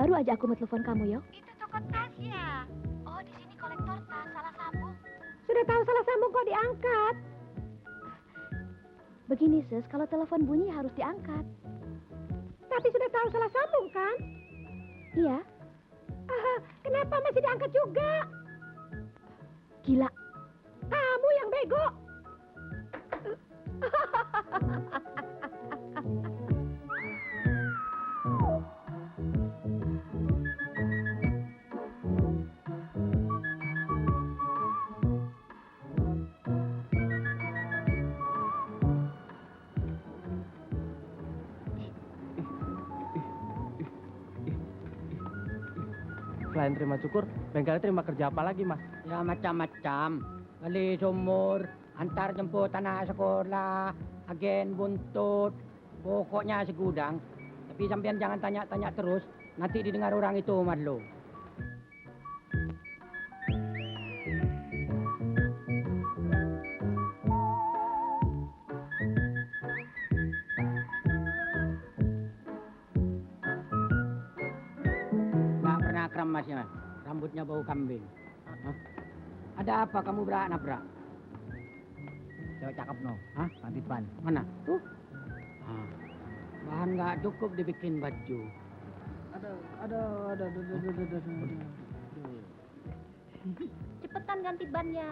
Baru aja aku mau telepon kamu, Yok. Itu toko tas ya? Oh, di sini kolektor tas, salah sambung. Sudah tahu salah sambung kok diangkat. Begini, Sis, kalau telepon bunyi harus diangkat. Tapi sudah tahu salah sambung kan? Iya. Kenapa masih diangkat juga? Gila. Kamu yang bego. Selain terima cukur, bengkelnya terima kerja apa lagi, Mas? Ya macam-macam. Gali sumur, antar jemput anak sekolah, agen buntut, pokoknya segudang. Tapi sampean jangan tanya-tanya terus, nanti didengar orang itu, Madlo. Nggak pernah kram masnya, rambutnya bau kambing. Hah? Ada apa kamu berak-nabrak? Cewek cakep no. Hah? Nanti ban. Mana? Tuh. Ah. Bahan nggak cukup dibikin baju. Ada. Cepetan ganti bannya.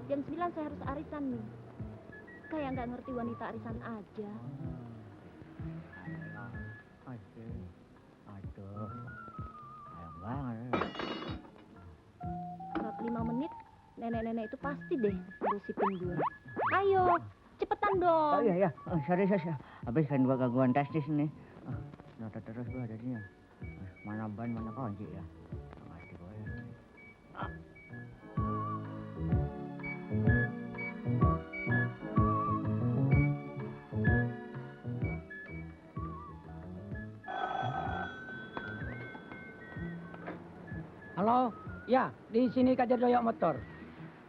Jam 9 saya harus arisan nih. Kayak nggak ngerti wanita arisan aja. Aduh. Sayang banget. 5 menit, nenek-nenek itu pasti deh gosipin gue. Ayo, cepetan dong. Oh iya. Oh, sorry. Habis kan gua gangguan teknis nih. Terus gua ada sini. Mana ban, mana kunci ya. Ngerti gua ya. Halo? Ya, di sini Kadir Doyok Motor.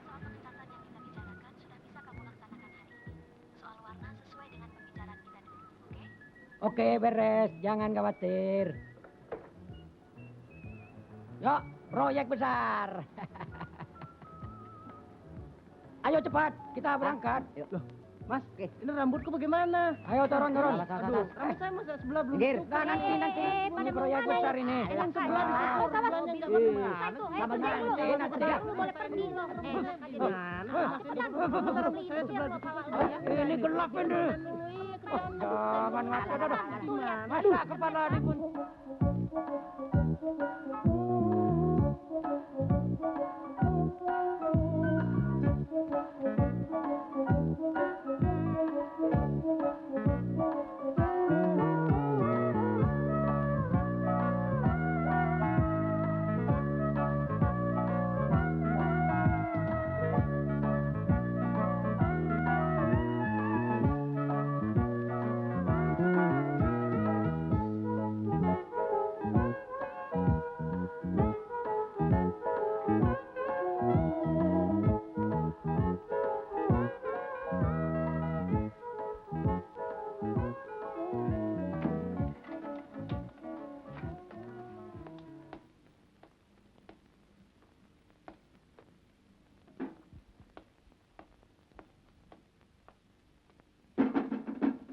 Soal pengecatan yang kita bicarakan sudah bisa kamu laksanakan hari ini. Soal warna sesuai dengan pembicaraan kita dulu, oke? Oke, beres. Jangan khawatir. Yuk, proyek besar. Ayo cepat, kita berangkat. Mas, ini rambutku bagaimana? Ayo turun. Aduh, rambut saya masih sebelah belum Pinggir. cukup. Nanti. Ini proyek besar ini. Yang sebelah Oh, sabar. sebelahnya nggak Ih. bagaimana. Sabar, nanti. Lu boleh pergi loh. Saya sebelah Ini gelap ini. Jangan ngaca dah. Masa kepala dibuntuk.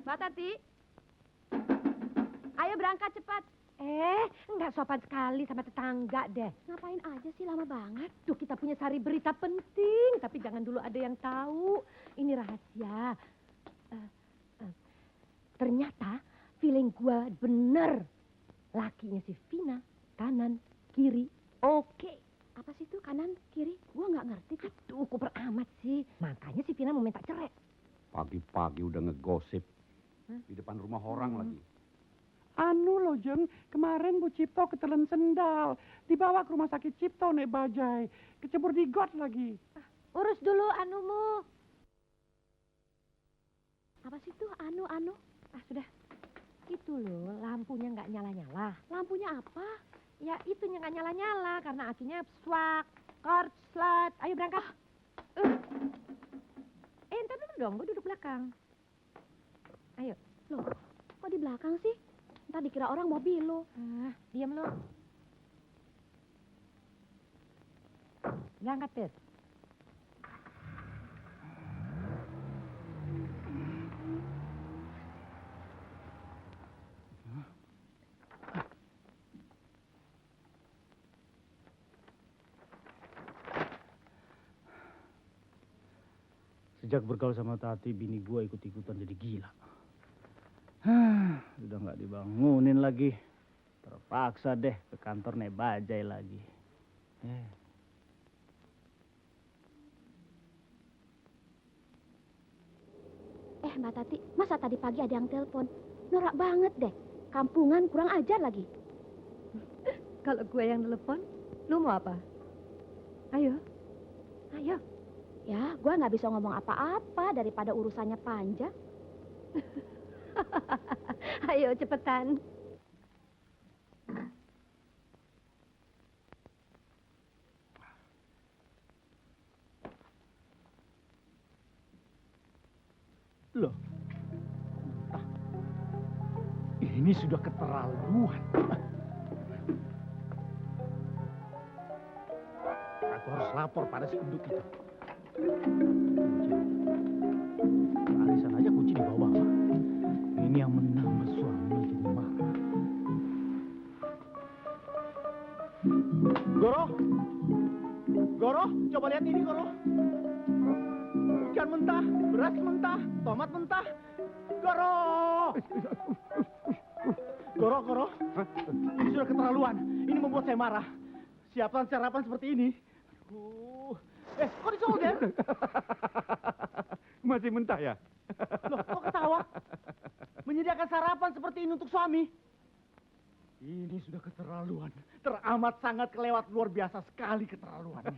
Mbak Tati. Ayo berangkat cepat. Enggak sopan sekali sama tetangga deh. Ngapain aja sih lama banget? Tuh kita punya sari berita penting, tapi jangan dulu ada yang tahu. Ini rahasia. Ternyata feeling gua bener. Lakinya si Vina, kanan, kiri, oke. Apa sih itu kanan, kiri? Gua nggak ngerti tuh. Aduh, kuper amat sih. Makanya si Vina mau minta cerai. Pagi-pagi udah ngegosip di depan rumah orang lagi. Anu loh, Jeng. Kemarin Bu Cipto ketelan sendal. Dibawa ke rumah sakit Cipto naik bajai. Kecebur di got lagi. Urus dulu anumu. Apa sih itu anu? Sudah. Itu loh, lampunya nggak nyala-nyala. Lampunya apa? Ya, itunya nggak nyala-nyala karena akinya swak, korslet. Ayo berangkat. Entar dulu dong, gue duduk belakang. Ayo. Loh, kok di belakang sih? Ntar dikira orang mobil lo. Ah, diam lo. Ngangkat, Ted. Sejak bergaul sama Tati, bini gua ikut-ikutan jadi gila. Udah nggak dibangunin lagi. Terpaksa deh ke kantor naik bajai lagi. Mbak Tati, masa tadi pagi ada yang telepon? Norak banget deh. Kampungan kurang ajar lagi. Kalau gue yang telepon, lu mau apa? Ayo. Ayo. Ya, gua nggak bisa ngomong apa-apa daripada urusannya panjang. Ayo cepetan. Loh. Ini sudah keterlaluan. Aku harus lapor pada si gendut itu. Arisan aja kunci di bawah. Ini yang menambah suami jadi marah. Goro, Goro, coba lihat ini Goro. Ikan mentah, beras mentah, tomat mentah. Goro, Goro, ini sudah keterlaluan. Ini membuat saya marah. Siapkan sarapan seperti ini. Kok disolder? Masih mentah ya? Loh, kok ketawa? Menyediakan sarapan seperti ini untuk suami? Ini sudah keterlaluan. Teramat sangat kelewat, luar biasa sekali keterlaluannya.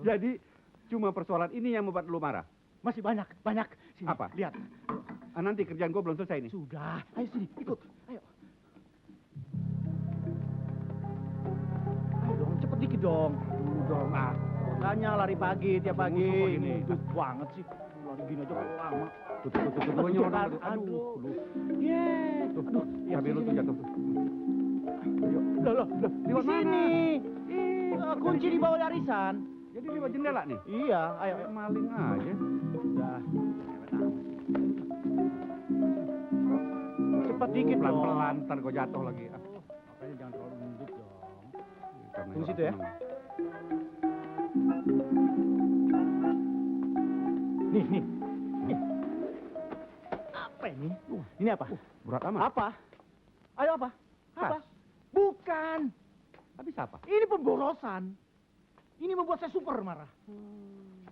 Jadi cuma persoalan ini yang membuat lu marah? Masih banyak. Sini, Apa? lihat. Nanti kerjaan gua belum selesai nih. Sudah, ayo sini, ikut. Ayo. Ayo dong, cepet dikit dong. Dong, makanya lari pagi, tiap pagi. Gini. Nutut banget sih. Lari gini aja lama. Tutup. Aduh. Aduh. Ya, Sambil lu tuh jatuh tuh. Loh. Di sini. Kunci di bawah arisan. Jadi lewat jendela nih? Iya, ayo. Kayak maling aja. Udah. Cepet dikit dong. Pelan-pelan, ntar gua jatuh lagi. Makanya jangan terlalu nunduk dong. Karena Tunggu orang situ ya. senang. Nih. Apa ini? Ini apa? Berat amat. Apa? Ayo apa? Apa? Tas. Bukan. Habis apa? Ini pemborosan. Ini membuat saya super marah.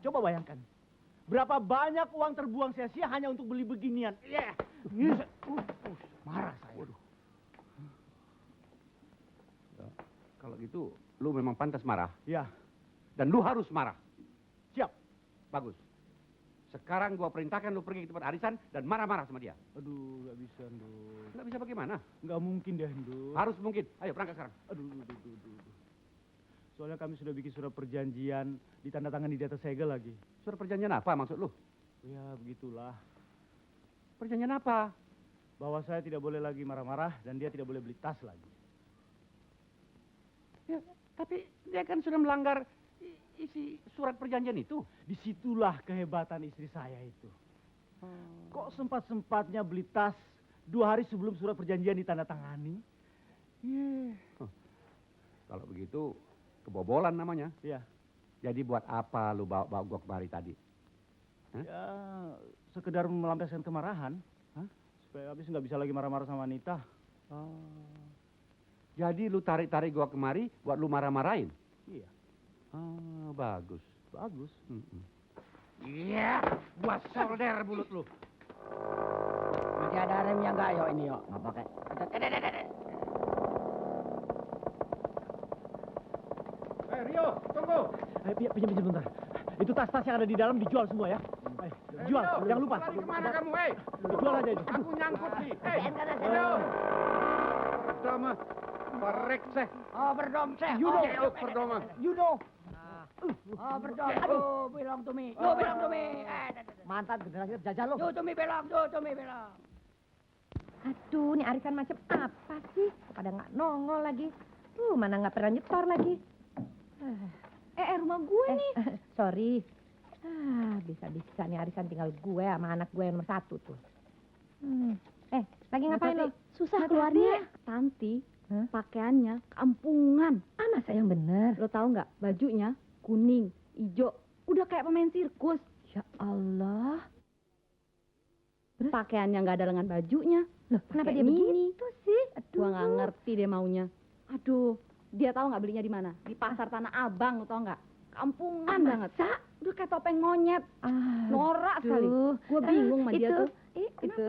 Coba bayangkan. Berapa banyak uang terbuang sia-sia hanya untuk beli beginian. Marah saya. Waduh. Ya, kalau gitu, lu memang pantas marah. Ya, Dan lu harus marah. siap. Bagus. Sekarang gua perintahkan lu pergi ke tempat arisan dan marah-marah sama dia. Aduh, gak bisa, Ndut. Nggak bisa bagaimana? Gak mungkin deh, Ndut. Harus mungkin. Ayo berangkat sekarang. Aduh. Soalnya kami sudah bikin surat perjanjian, ditandatangani di atas segel lagi. Surat perjanjian apa maksud lu? Ya, begitulah. Perjanjian apa? Bahwa saya tidak boleh lagi marah-marah dan dia tidak boleh beli tas lagi. Ya, tapi dia kan sudah melanggar isi surat perjanjian itu. Disitulah kehebatan istri saya itu. Kok sempat-sempatnya beli tas 2 hari sebelum surat perjanjian ditandatangani? Kalau begitu, kebobolan namanya. Ya, Jadi buat apa lu bawa gua kemari tadi? ya sekedar melampiaskan kemarahan. Supaya habis nggak bisa lagi marah-marah sama Anita. Jadi lu tarik-tarik gua kemari buat lu marah-marahin? Iya, Bagus. bagus. Iya, gua solder mulut lu. Masih ada remnya nggak yo ini yo? Nggak pakai. Rio, tunggu. Ayo, pinjam bentar. Itu tas-tas yang ada di dalam dijual semua ya. Ayo, jual, Rio, jangan lupa. lari kemana kamu, hei? Jual aja itu. Aku nyangkut nih. Hei, Rio. Pertama, parekseh. Oh berdomseh. Perdoma. Yudo. Oh berdom. Aduh, belong to me. Yo belong to me. Mantan generasi jajah lo. Yo to me belong. Aduh, nih arisan macam apa sih? Pada nggak nongol lagi. Mana nggak pernah nyetor lagi. Rumah gue nih. Sorry. Bisa-bisa nih arisan tinggal gue sama anak gue yang nomor 1 tuh. Lagi ngapain lo? Susah Mbak keluarnya. Tanti, pakaiannya kampungan. Masa yang bener? Lo tahu nggak? Bajunya kuning, hijau. Udah kayak pemain sirkus. Ya Allah. Terus? Pakaiannya nggak ada lengan bajunya. Loh, kenapa Pakai dia mini. begitu sih? Gua nggak ngerti deh maunya. Aduh, dia tahu nggak belinya di mana? Di pasar Tanah Abang, lo tau nggak? Kampungan banget. Udah kayak topeng monyet. Norak sekali. Gue bingung sama dia tuh. Itu.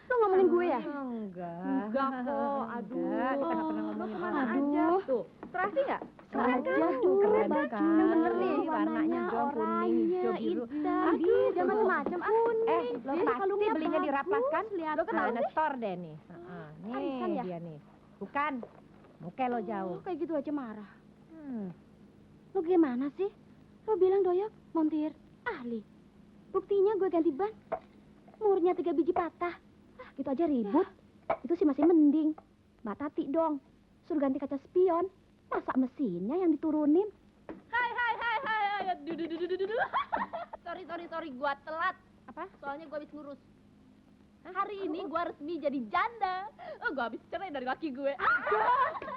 Lo ngomongin gue ya? Enggak. Enggak kok. Aduh. Enggak, kita nggak pernah ngomongin Lo kemana orang. aja? Tuh, serasi nggak? Serasi tuh. keren Bajunya kan. bener nih. Warnanya dong, kuning, hijau, biru. Aduh, jangan macam-macam. Lo pasti belinya di Raplas kan? Lo kenapa sih? Store deh nih. Nih Arisan ya? dia nih. Bukan. Muka lo jauh. Kayak gitu aja marah. Lo gimana sih? Lo bilang doyok, montir, ahli. Buktinya gue ganti ban. Murnya 3 biji patah. Gitu aja ribut. Itu sih masih mending. Mbak Tati dong. Suruh ganti kaca spion. Masa mesinnya yang diturunin? Hai. Sorry, gua telat. Apa? Soalnya gua habis ngurus. Hari ini gua resmi jadi janda. Gua habis cerai dari laki gue.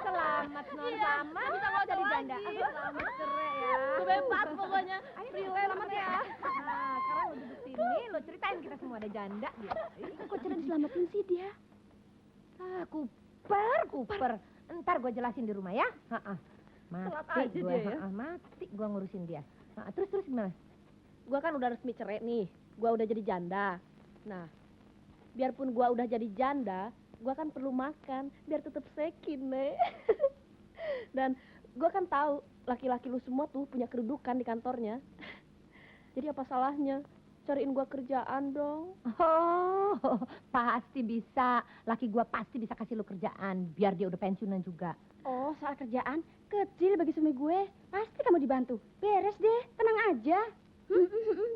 Selamat non sama. Bisa nggak jadi lagi. janda. Selamat cerai ya. Gue bebas pokoknya. Selamat ya. Sekarang lo duduk sini, lo ceritain kita semua ada janda dia. Kok cerai diselamatin sih dia? Kuper. Ntar gue jelasin di rumah ya. Telat Mati aja gue, dia ya. mati gue ngurusin dia. Terus gimana? Gua kan udah resmi cerai nih. Gua udah jadi janda. Nah, biarpun gua udah jadi janda, gua kan perlu makan biar tetap sekin, nih. Dan gua kan tahu laki-laki lu semua tuh punya kedudukan di kantornya. Jadi apa salahnya cariin gua kerjaan dong? Oh, pasti bisa. Laki gue pasti bisa kasih lo kerjaan biar dia udah pensiunan juga. Oh, soal kerjaan kecil bagi suami gue. Pasti kamu dibantu. Beres deh, tenang aja.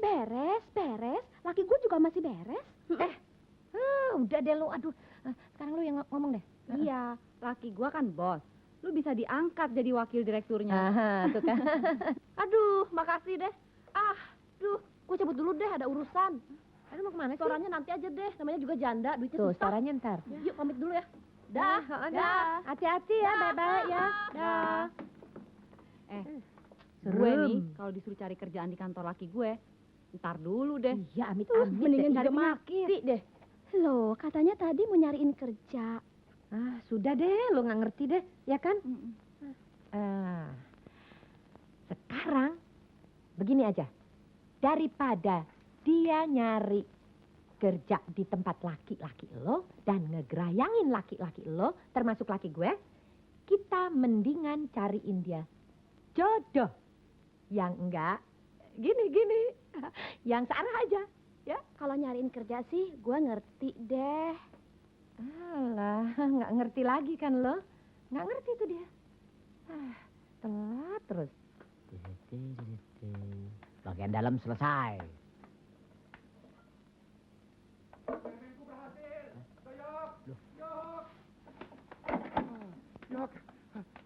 Beres. Laki gue juga masih beres. Udah deh lo, aduh. Sekarang lo yang ngomong deh. Iya, laki gue kan bos. Lu bisa diangkat jadi wakil direkturnya. Tuh kan. Aduh, makasih deh. Gue cabut dulu deh, ada urusan. Aduh, mau kemana sih? Setorannya nanti aja deh, namanya juga janda, duitnya Tuh, susah. setorannya ntar. Yuk, pamit dulu ya. Dah. Hati-hati ya, bye-bye ya. Dah. Gue nih, kalau disuruh cari kerjaan di kantor laki gue, ntar dulu deh. Iya, amit-amit. Mendingan deh. cari Iya, mati deh. Loh, katanya tadi mau nyariin kerja. Sudah deh, lo nggak ngerti deh, ya kan? Sekarang, begini aja. Daripada dia nyari kerja di tempat laki-laki lo dan ngegerayangin laki-laki lo, termasuk laki gue, kita mendingan cariin dia jodoh. Yang enggak, gini. Yang searah aja, ya. Kalau nyariin kerja sih, gue ngerti deh. Alah, nggak ngerti lagi kan lo? Nggak ngerti tuh dia. Telat terus. Bagian dalam selesai.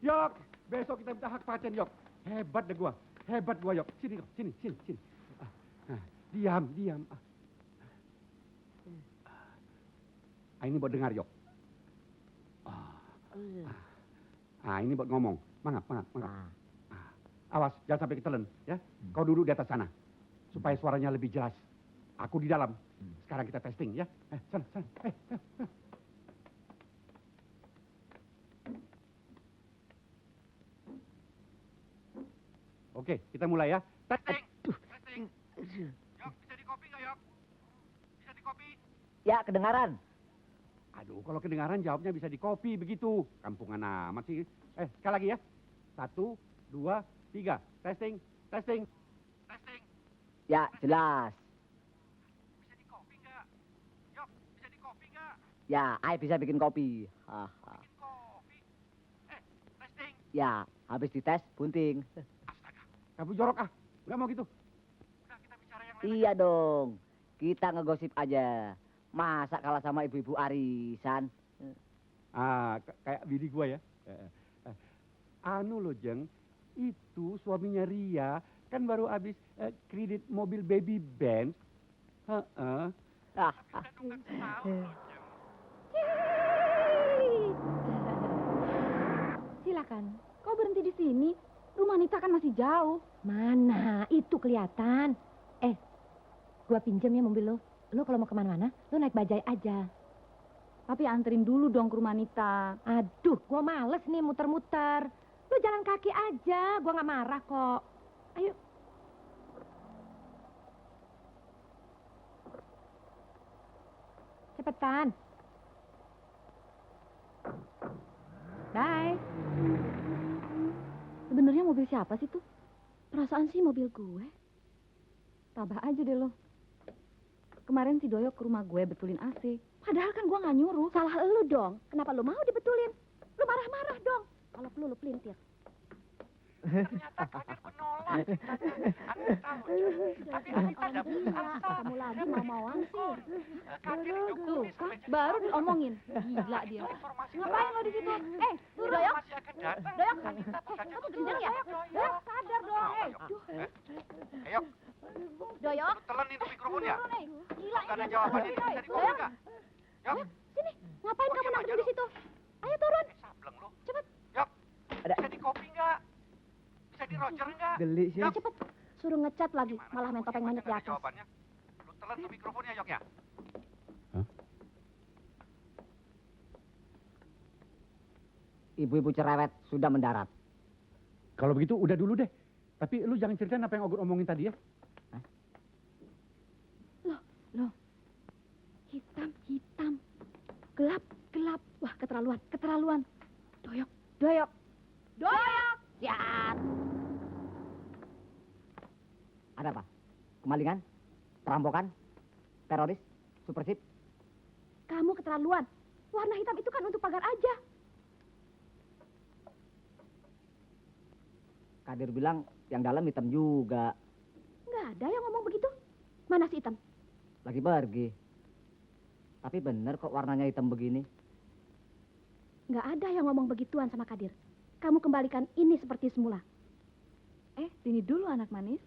Yok, besok kita minta hak paten, Yok. Hebat deh gua, Yok. Sini, Yok. Sini. Diam. Ini buat dengar, Yok. Ini buat ngomong. Mangap. Awas, jangan sampai ketelen, ya. Kau duduk di atas sana, supaya suaranya lebih jelas. Aku di dalam. Sekarang kita testing, ya. Sana. Oke, kita mulai ya. Testing. Yok, bisa dikopi nggak, Yok? Bisa dikopi? Ya, kedengaran. Aduh, kalau kedengaran jawabnya bisa dikopi begitu. Kampungan amat sih. Sekali lagi ya. 1, 2, 3. Testing. Ya, jelas. Bisa dikopi nggak? Yok, bisa dikopi nggak? Ya, I bisa bikin kopi. Bikin kopi. Testing. Ya, habis dites, bunting. Astaga, kamu jorok ah. Nggak mau gitu. Udah, kita bicara yang lain. Iya dong, kita ngegosip aja. Masa kalah sama ibu-ibu arisan? Kayak bini gua ya. Anu loh, Jeng. Itu suaminya Ria kan baru habis kredit mobil baby Benz. Heeh. Silakan. Kau berhenti di sini. Rumah Nita kan masih jauh. Mana? Itu kelihatan. Gua pinjam ya mobil lo. Lo kalau mau kemana-mana, lo naik bajai aja. Tapi anterin dulu dong ke rumah Nita. Aduh, gua males nih muter-muter. Lo jalan kaki aja, gua nggak marah kok. Ayo. Cepetan. Bye. Sebenarnya mobil siapa sih tuh? Perasaan sih mobil gue. Tabah aja deh lo. Kemarin si Doyok ke rumah gue betulin AC. Padahal kan gue nggak nyuruh. Salah lu dong. Kenapa lu mau dibetulin? Lu marah-marah dong. Kalau perlu lu pelintir. Ternyata Kadir menolak. Anu tahu. Tapi Anita ada Kamu lagi mau-mauan sih. Kadir Tuh, kan baru diomongin. Gila dia. Ngapain lo di situ? Tuh Doyok. Masih akan datang. Doyok. Anita bisa jadi Kamu gendeng ya? Doyok, sadar dong. Ayo, Doyok. lu telan itu mikrofonnya. Turun nih. Gila Gak ada ini. jawabannya, bisa dikomen nggak? Yuk, Sini, ngapain Oh, kamu diam nangkep aja di lu. situ? Ayo turun. sableng lu. Cepet. Yuk, Ada- bisa di kopi nggak? Bisa di Roger nggak? Geli sih. Yuk. Cepet. Suruh ngecat lagi. Malah main topeng monyet di Nggak ada atas. jawabannya. Lu telan tuh mikrofonnya, Yok ya. Ibu-ibu cerewet sudah mendarat. Kalau begitu udah dulu deh. Tapi lu jangan ceritain apa yang Ogut omongin tadi ya. Loh. Hitam, hitam. Gelap, gelap. Wah, keterlaluan, keterlaluan. Doyok, Doyok. Doyok. Siap. Ada apa? Kemalingan? Perampokan? Teroris? Supersip? Kamu keterlaluan. Warna hitam itu kan untuk pagar aja. Kadir bilang yang dalam hitam juga. Nggak ada yang ngomong begitu. Mana si hitam? Lagi pergi. Tapi bener kok warnanya hitam begini. Nggak ada yang ngomong begituan sama Kadir. Kamu kembalikan ini seperti semula. Sini dulu anak manis.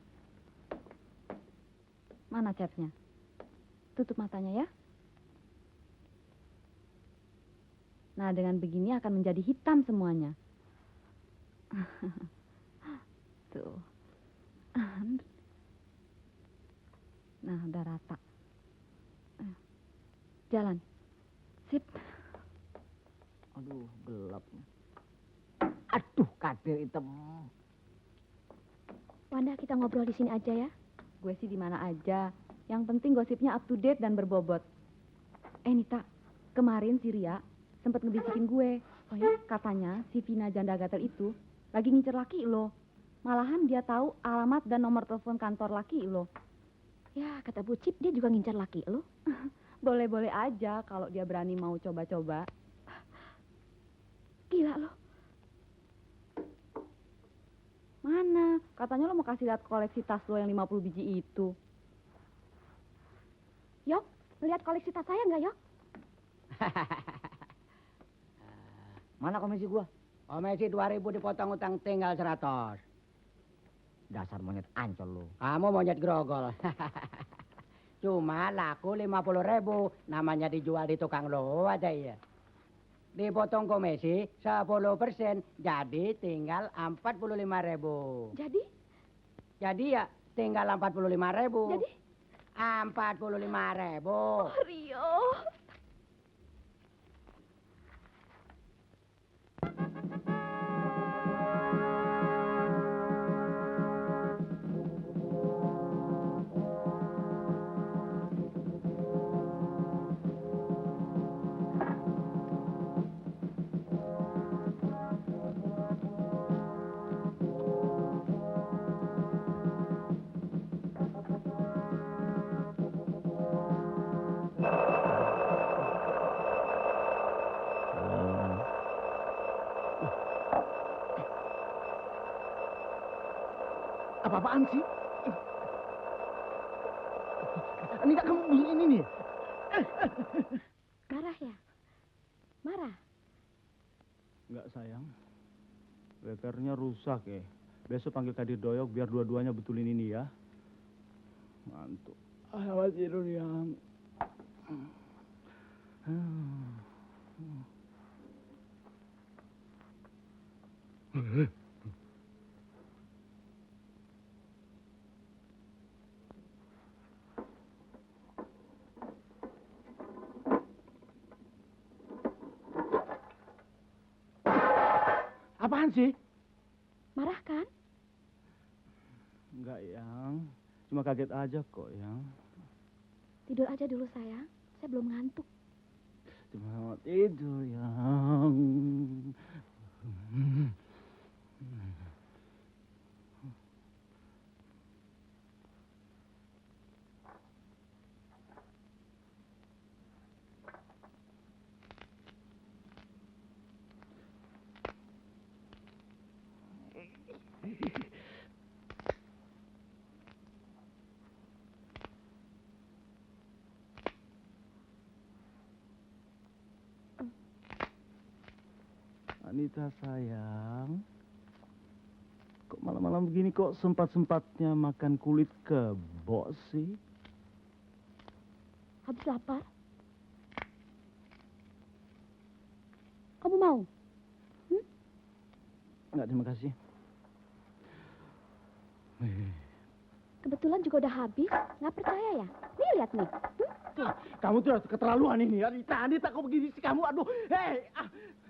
Mana catnya? Tutup matanya ya. Nah, dengan begini akan menjadi hitam semuanya. Tuh. Nah, udah rata. Ayo. Jalan. Sip. Aduh, gelapnya. Aduh, Kadir hitam. Wanda, kita ngobrol di sini aja ya. Gue sih di mana aja. Yang penting gosipnya up to date dan berbobot. Nita, kemarin si Ria sempat ngebisikin gue. Oh ya, katanya si Vina janda gatel itu lagi ngincer laki lo. Malahan dia tahu alamat dan nomor telepon kantor laki lo. Ya, kata Bu Cip, dia juga ngincer laki lo. Boleh-boleh aja kalau dia berani mau coba-coba. Gila lo. Mana? Katanya lo mau kasih lihat koleksi tas lo yang 50 biji itu. Yok, lihat koleksi tas saya nggak, Yok? Mana komisi gua? Komisi 2000 dipotong utang tinggal 100. Dasar monyet ancol lu. Kamu monyet grogol. Cuma laku 50.000. Namanya dijual di tukang lo aja ya. Dipotong komisi 10%. Jadi tinggal 45.000. Jadi ya tinggal 45.000. Jadi? 45.000. Rio. Apa-apaan sih? Anita, kamu bunyi ini nih. Marah ya? Marah? Enggak sayang. Bekernya rusak ya. Besok panggil Kadir Doyok biar dua-duanya betulin ini ya. Mantuk. Awas tidur yang. Apaan sih? Marah kan? Enggak, Yang. Cuma kaget aja kok, Yang. Tidur aja dulu sayang. Saya belum ngantuk. Cuma mau tidur, Yang. Anita sayang, kok malam-malam begini kok sempat-sempatnya makan kulit kebo sih? Habis lapar? Kamu mau? Enggak, terima kasih. Kebetulan juga udah habis. Nggak percaya ya? Nih lihat nih. Tuh. Kamu tuh keterlaluan ini, Anita. Anita kok begini sih kamu? Aduh, hei!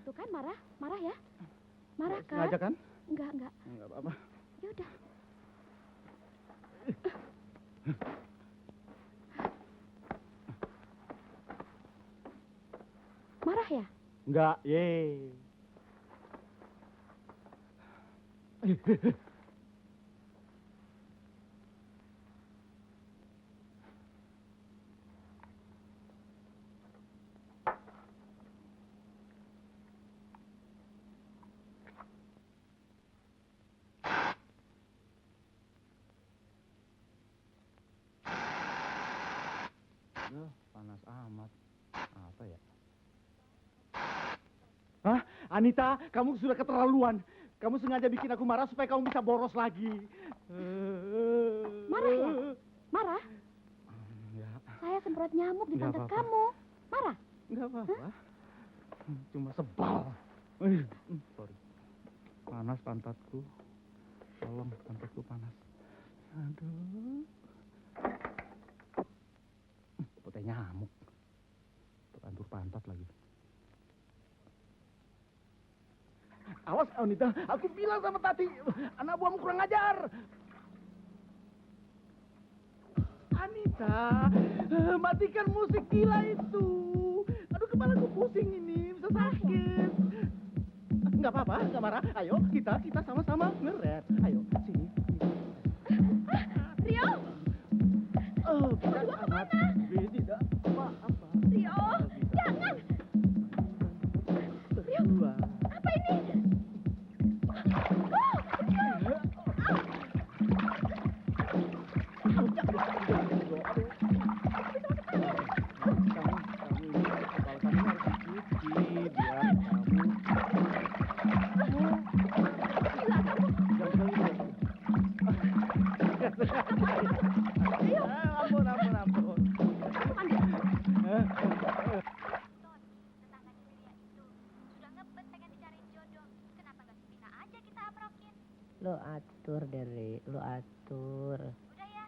Tuh kan marah? Marah ya? Marah kan? Sengaja kan? Enggak. Enggak apa-apa. Ya udah. Marah ya? Enggak, ye. Panas amat. Apa ya? Hah? Anita, kamu sudah keterlaluan. Kamu sengaja bikin aku marah supaya kamu bisa boros lagi. Marah ya? Marah? Ya, Saya semprot nyamuk di Nggak pantat apa-apa. kamu. Marah? enggak apa-apa. Cuma sebal. Sorry. Panas pantatku. Tolong, pantatku panas. Aduh. Potnya nyamuk. Terlantur pantat lagi. Awas, Anita. Aku bilang sama Tati. Anak buahmu kurang ajar. Anita, matikan musik gila itu. Aduh, kepalaku pusing ini. Bisa sakit. Enggak apa-apa, enggak marah. Ayo, kita sama-sama ngeret. Ayo, sini. Rio! Oh, tidak amat. Tidak apa-apa. Rio! Jangan! Berdua. Apa ini? Don, tetangganya Lilia itu sudah ngebet pengen dicariin jodoh. Kenapa nggak Vina aja kita aprokin? Lo atur, Dere. Lo atur. Udah ya.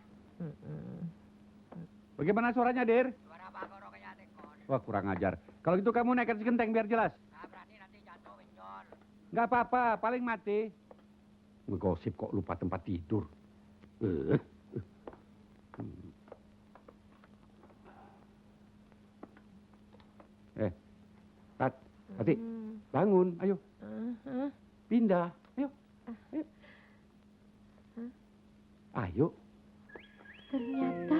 Bagaimana suaranya, Der? Suara bagoro kayak dekor. Wah, kurang ajar. Kalau gitu kamu naikkan si genteng biar jelas. Nah, berani nanti jatuh benjol. Nggak apa-apa, paling mati. Ngegosip kok lupa tempat tidur. Tati, bangun, ayo. Pindah, ayo. Ayo. Ayo. Ternyata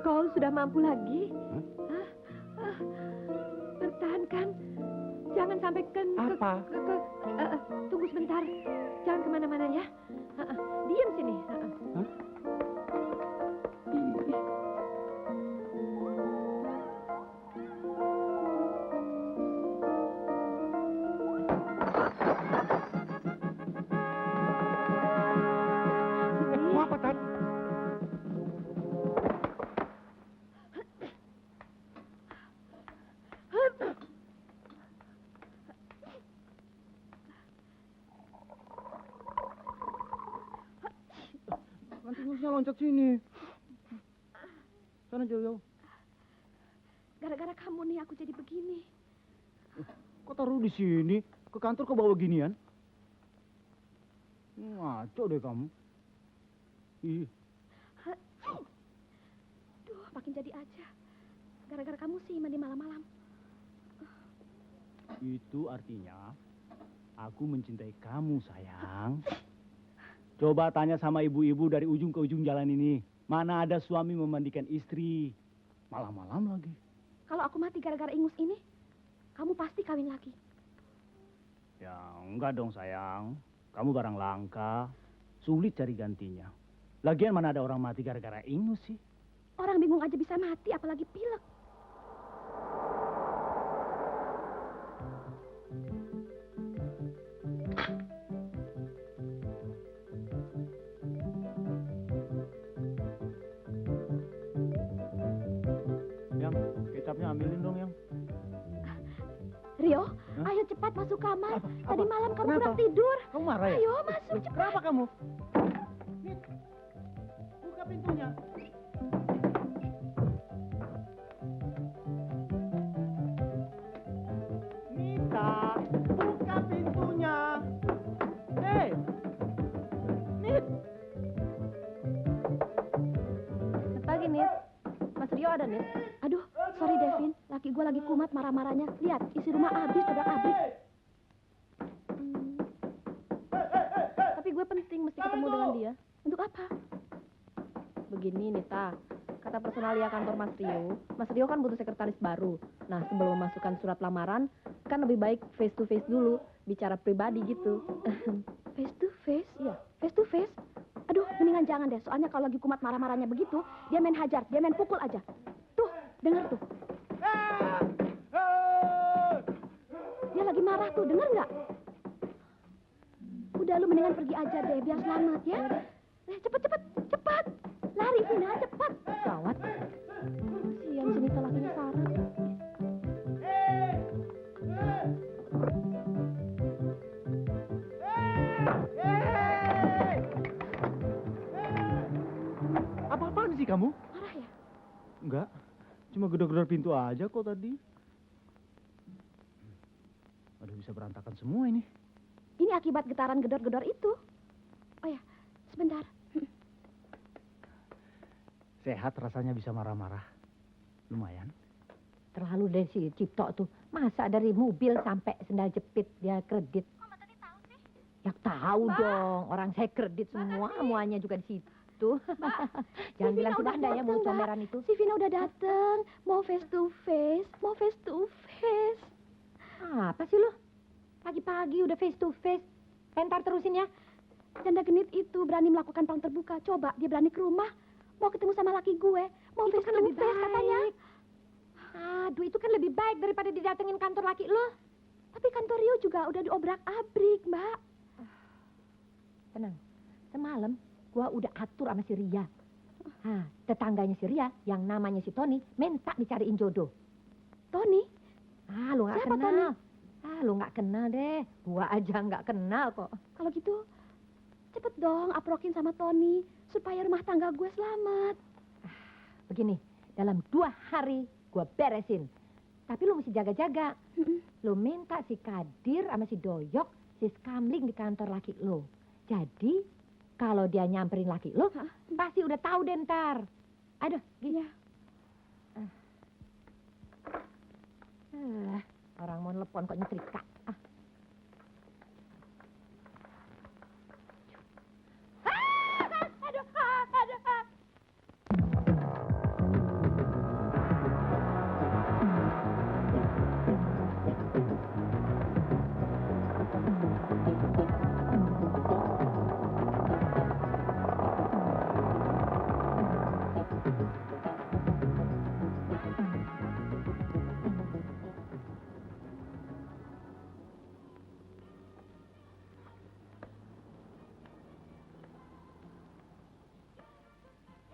kau sudah mampu lagi. Pertahankan. Jangan sampai Apa? tunggu sebentar. Jangan kemana-mana ya. Diam sini. harusnya loncat sini. Sana jauh-jauh. Gara-gara kamu nih aku jadi begini. Kok taruh di sini? Ke kantor kok bawa ginian? Ngaco deh kamu. Ih, Duh, makin jadi aja. Gara-gara kamu sih mandi malam-malam. itu artinya aku mencintai kamu, sayang. Coba tanya sama ibu-ibu dari ujung ke ujung jalan ini. Mana ada suami memandikan istri? Malam-malam lagi. Kalau aku mati gara-gara ingus ini, kamu pasti kawin lagi. Ya enggak dong, sayang. Kamu barang langka. Sulit cari gantinya. Lagian mana ada orang mati gara-gara ingus sih? Orang bingung aja bisa mati, apalagi pilek. Yang, kecapnya ambilin dong, Yang. Rio, Hah? ayo cepat masuk kamar. Apa? Tadi Apa? malam kamu Kenapa? kurang tidur. Kamu marah ya? Ayo masuk Loh, cepat. kenapa kamu? Nit, buka pintunya. Nita, buka pintunya. Hei, Nit. Pagi, Nit. Mas Rio ada, Nit? Aduh, sorry Devin. Laki gue lagi kumat marah-marahnya. Lihat, isi rumah habis dobrak-abrik. Tapi gue penting mesti ketemu dengan dia. Untuk apa? Begini, Nita. Kata personalia kantor Mas Rio kan butuh sekretaris baru. Nah, sebelum memasukkan surat lamaran, kan lebih baik face to face dulu. Bicara pribadi gitu. Face to face? Iya. Face to face? Aduh, mendingan jangan deh. Soalnya kalau lagi kumat marah-marahnya begitu, dia main hajar, dia main pukul aja. Tuh, denger tuh. Dia lagi marah tuh, denger nggak? Udah, lu mendingan pergi aja deh, biar selamat ya. Cepet, cepet, cepat. Lari, Vina, cepat. Gawat. Sian si Nita lakinya sarang. Apa-apaan sih kamu? Marah ya? Enggak, cuma gedor-gedor pintu aja kok tadi. Aduh, bisa berantakan semua ini. Ini akibat getaran gedor-gedor itu. Oh ya, sebentar. Sehat rasanya bisa marah-marah. Lumayan. Terlalu deh si Cipto tuh. Masa dari mobil sampai sendal jepit dia kredit. Kok Mbak Tati tahu sih? Ya tahu dong, orang saya kredit semua, semuanya juga di situ. Jangan Si bilang Vina sudah udah anda ya dateng, mulut Mbak. comberan itu. Si Vina udah dateng. Mau face to face, mau face to face. Apa sih lu? Pagi-pagi udah face to face. Pentar terusin ya. Janda genit itu berani melakukan perang terbuka. Coba dia berani ke rumah. Mau ketemu sama laki gue. Mau Itu face kan to lebih face katanya. baik. Aduh, itu kan lebih baik daripada didatengin kantor laki lu. Tapi kantor Rio juga udah diobrak-abrik, Mbak. Tenang. Semalam gua udah atur sama si Ria. Tetangganya si Ria yang namanya si Tony minta dicariin jodoh. Tony, Ah, lu nggak Siapa, kenal. Lu nggak kenal deh. Gua aja nggak kenal kok. kalau gitu cepet dong aprokin sama Tony supaya rumah tangga gue selamat. Begini, dalam 2 hari gua beresin. Tapi lu mesti jaga-jaga. Lu minta si Kadir sama si Doyok, si Skamling di kantor laki lu. Jadi, kalau dia nyamperin laki lu, pasti udah tahu deh ntar. Aduh, gini. Orang mau telepon kok nyetrika.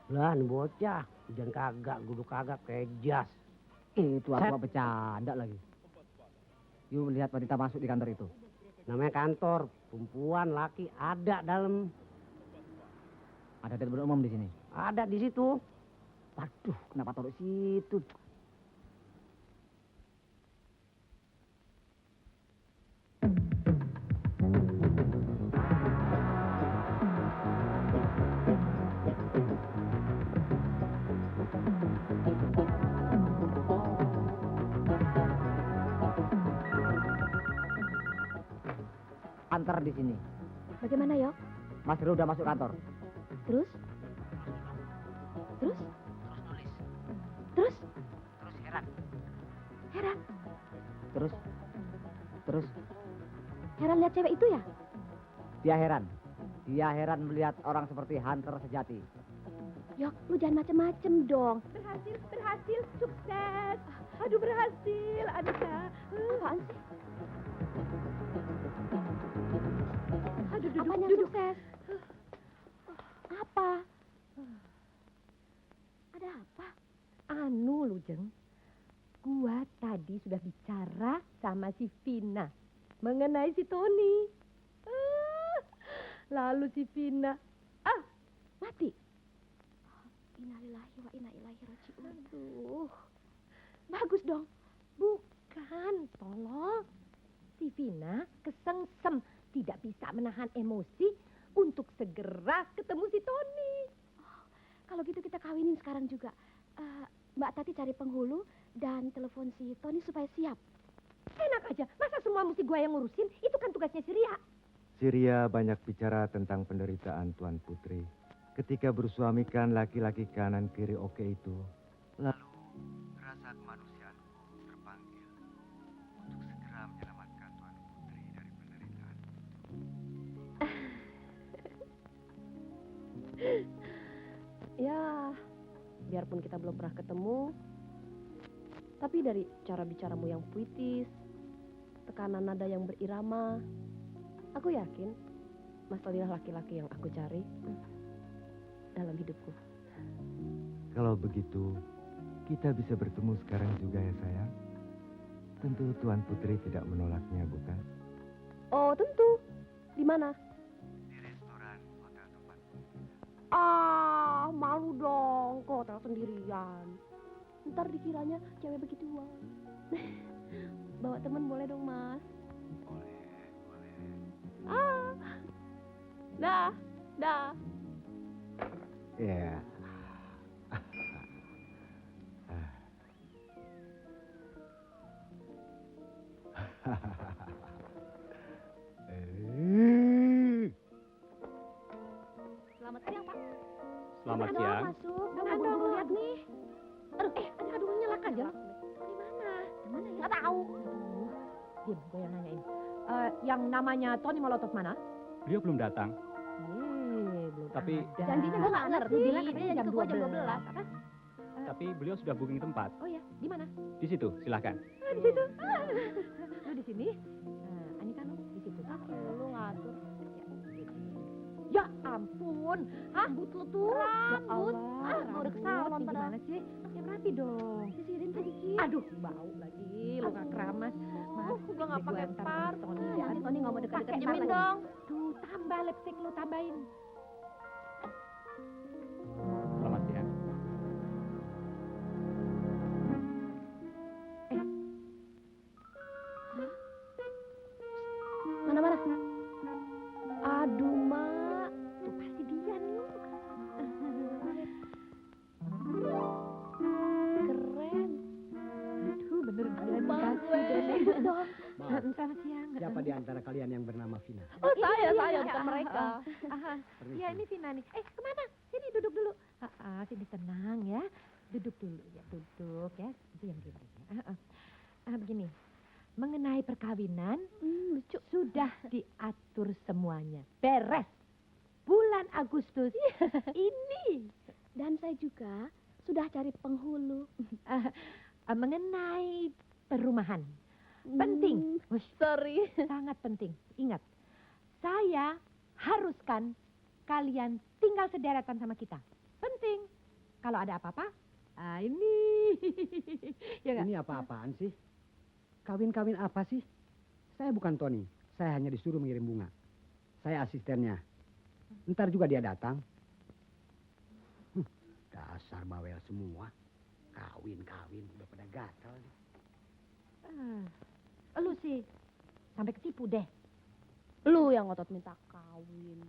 Lah, nih bocah. Hujan kagak, guduk kagak, kayak jas. Itu aku bercanda lagi. Yuk lihat wanita masuk di kantor itu. Namanya kantor, perempuan, laki, ada dalam. Ada dapur umum di sini. Ada di situ. Waduh, kenapa taruh situ? Antar di sini. Bagaimana, Yok? Mas Heru udah masuk kantor. Terus? Terus? Terus Terus? heran. Heran. Terus Heran lihat cewek itu ya? dia heran. Dia heran melihat orang seperti Hunter sejati. Yok, lu jangan macem-macem dong. Berhasil, sukses. Aduh, berhasil, Anissa. Apaan sih? Aduh, duduk, Apanya duduk. sukses? Apa? Ada apa? Anu, lu Jeng. Gua tadi sudah bicara sama si Vina mengenai si Tony. Lalu si Vina, Mati? Innalillahi wa inna ilaihi raji'un. aduh, Bagus dong. bukan, tolong. Si Vina kesengsem, tidak bisa menahan emosi untuk segera ketemu si Tony. Kalau gitu kita kawinin sekarang juga. Mbak Tati cari penghulu dan telepon si Tony supaya siap. Enak aja, masa semua mesti gua yang ngurusin? Itu kan tugasnya si Ria. Siria banyak bicara tentang penderitaan Tuan Putri. Ketika bersuamikan laki-laki kanan kiri oke itu, lalu rasa kemanusiaanku terpanggil untuk segera menyelamatkan Tuan Putri dari penderitaan. Ya, biarpun kita belum pernah ketemu, tapi dari cara bicaramu yang puitis, tekanan nada yang berirama, aku yakin Mas Tonilah laki-laki yang aku cari dalam hidupku. Kalau begitu, kita bisa bertemu sekarang juga ya sayang. Tentu Tuan Putri tidak menolaknya, bukan? Oh, tentu. Di mana? Di restoran hotel tempat. Ah, malu dong ke hotel sendirian. Ntar dikiranya cewek begituan. Bawa teman boleh dong, Mas? Boleh. Ah. Dah, dah. Ya. Selamat siang, Pak. Selamat Aduh, siang. masuk. Udah mau buru-buru lihat nih. Aduh, nyelak aja. Di mana ya? Nggak tahu. Diam, gue yang nanyain. Yang namanya Tony Molotov mana? Beliau belum datang. Belum Tapi- ada. Janjinya gue nggak ngerti. Lu bilang katanya Dia jam juga gua 12. Apa? Tapi beliau sudah booking tempat. Oh ya, di mana? Di situ, silahkan. Di situ. Lu di sini? Anika lu di situ. Lu ngatur. Ya ampun, rambut lu tuh. Rambut? Mau udah ke salon pada. padahal. Gimana sih? Yang rapi dong. Sisirin tuh dikit. Aduh, bau lagi. Lu gak keramas. Gua nggak pakai parfum. Nanti Tony nggak mau deket-deket Pakai kita minum lagi. dong. Tuh, tambah lipstick lu tambahin. Selamat siang. Mana? Aduh, Mak. Tuh pasti dia nih. Keren. Aduh, bener dia Bang nih. gue. Ribut dong. Maaf, Selamat siang. siapa di antara kalian yang bernama Vina? Oh, saya, iya. bukan mereka. Ya ini Vina nih. Kemana? Sini duduk dulu. Sini tenang ya. Duduk dulu ya, duduk ya. Diam. Begini. Mengenai perkawinan, Lucu. sudah diatur semuanya. Beres. Bulan Agustus ini. Dan saya juga sudah cari penghulu. Mengenai perumahan. Penting. Sorry. Sangat penting. Ingat, saya haruskan kalian tinggal sederetan sama kita. Penting. Kalau ada apa-apa, ini. Ya nggak? Ini apa-apaan sih? Kawin-kawin apa sih? Saya bukan Tony. Saya hanya disuruh mengirim bunga. Saya asistennya. Ntar juga dia datang. Dasar bawel semua. Kawin udah pada gatal nih. Lu sih sampai ketipu deh. Lu yang ngotot minta kawin.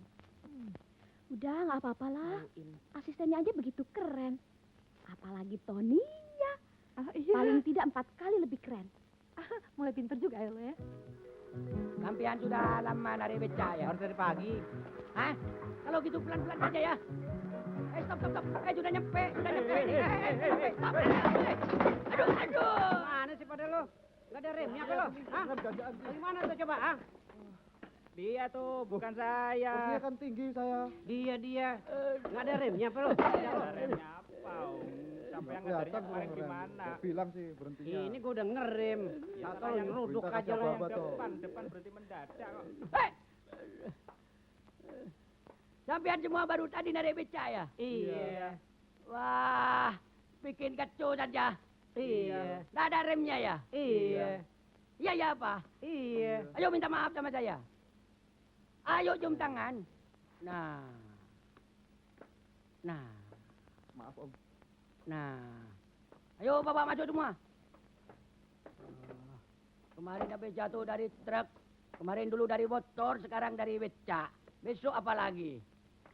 Udah, nggak apa-apa lah. Kawin. Asistennya aja begitu keren. Apalagi Toninya. Iya. Paling tidak 4 kali lebih keren. Mulai pinter juga ya lo ya. Sampean sudah lama dari beca ya? Baru dari pagi. Hah? Kalau gitu pelan-pelan saja ya. Stop. Sudah nyampe nih. Stop. Aduh. Mana sih pada lo? Gak ada remnya apa lo? Hah? Bagaimana tuh coba, ah? Dia tuh, bukan saya. Dia kan tinggi saya. Dia. Gak ada remnya apa lo? Ada remnya apa? Sampai yang ngajarinnya kemarin gimana? Gua bilang sih berhentinya. Ini gua udah ngerem. Atau lo nyeruduk Perintah aja kasih lo. apa-apa tuh. Depan berhenti mendadak kok. Sampean semua baru tadi narik beca ya? Iya. Wah, bikin kacau saja. Iya. Nggak ada remnya ya? Iya. Iya ya apa? Iya. Ayo minta maaf sama saya. Ayo cium tangan. Nah. Maaf Om. Nah. Ayo bapak masuk semua. Kemarin habis jatuh dari truk. Kemarin dulu dari motor, sekarang dari beca. Besok apa lagi?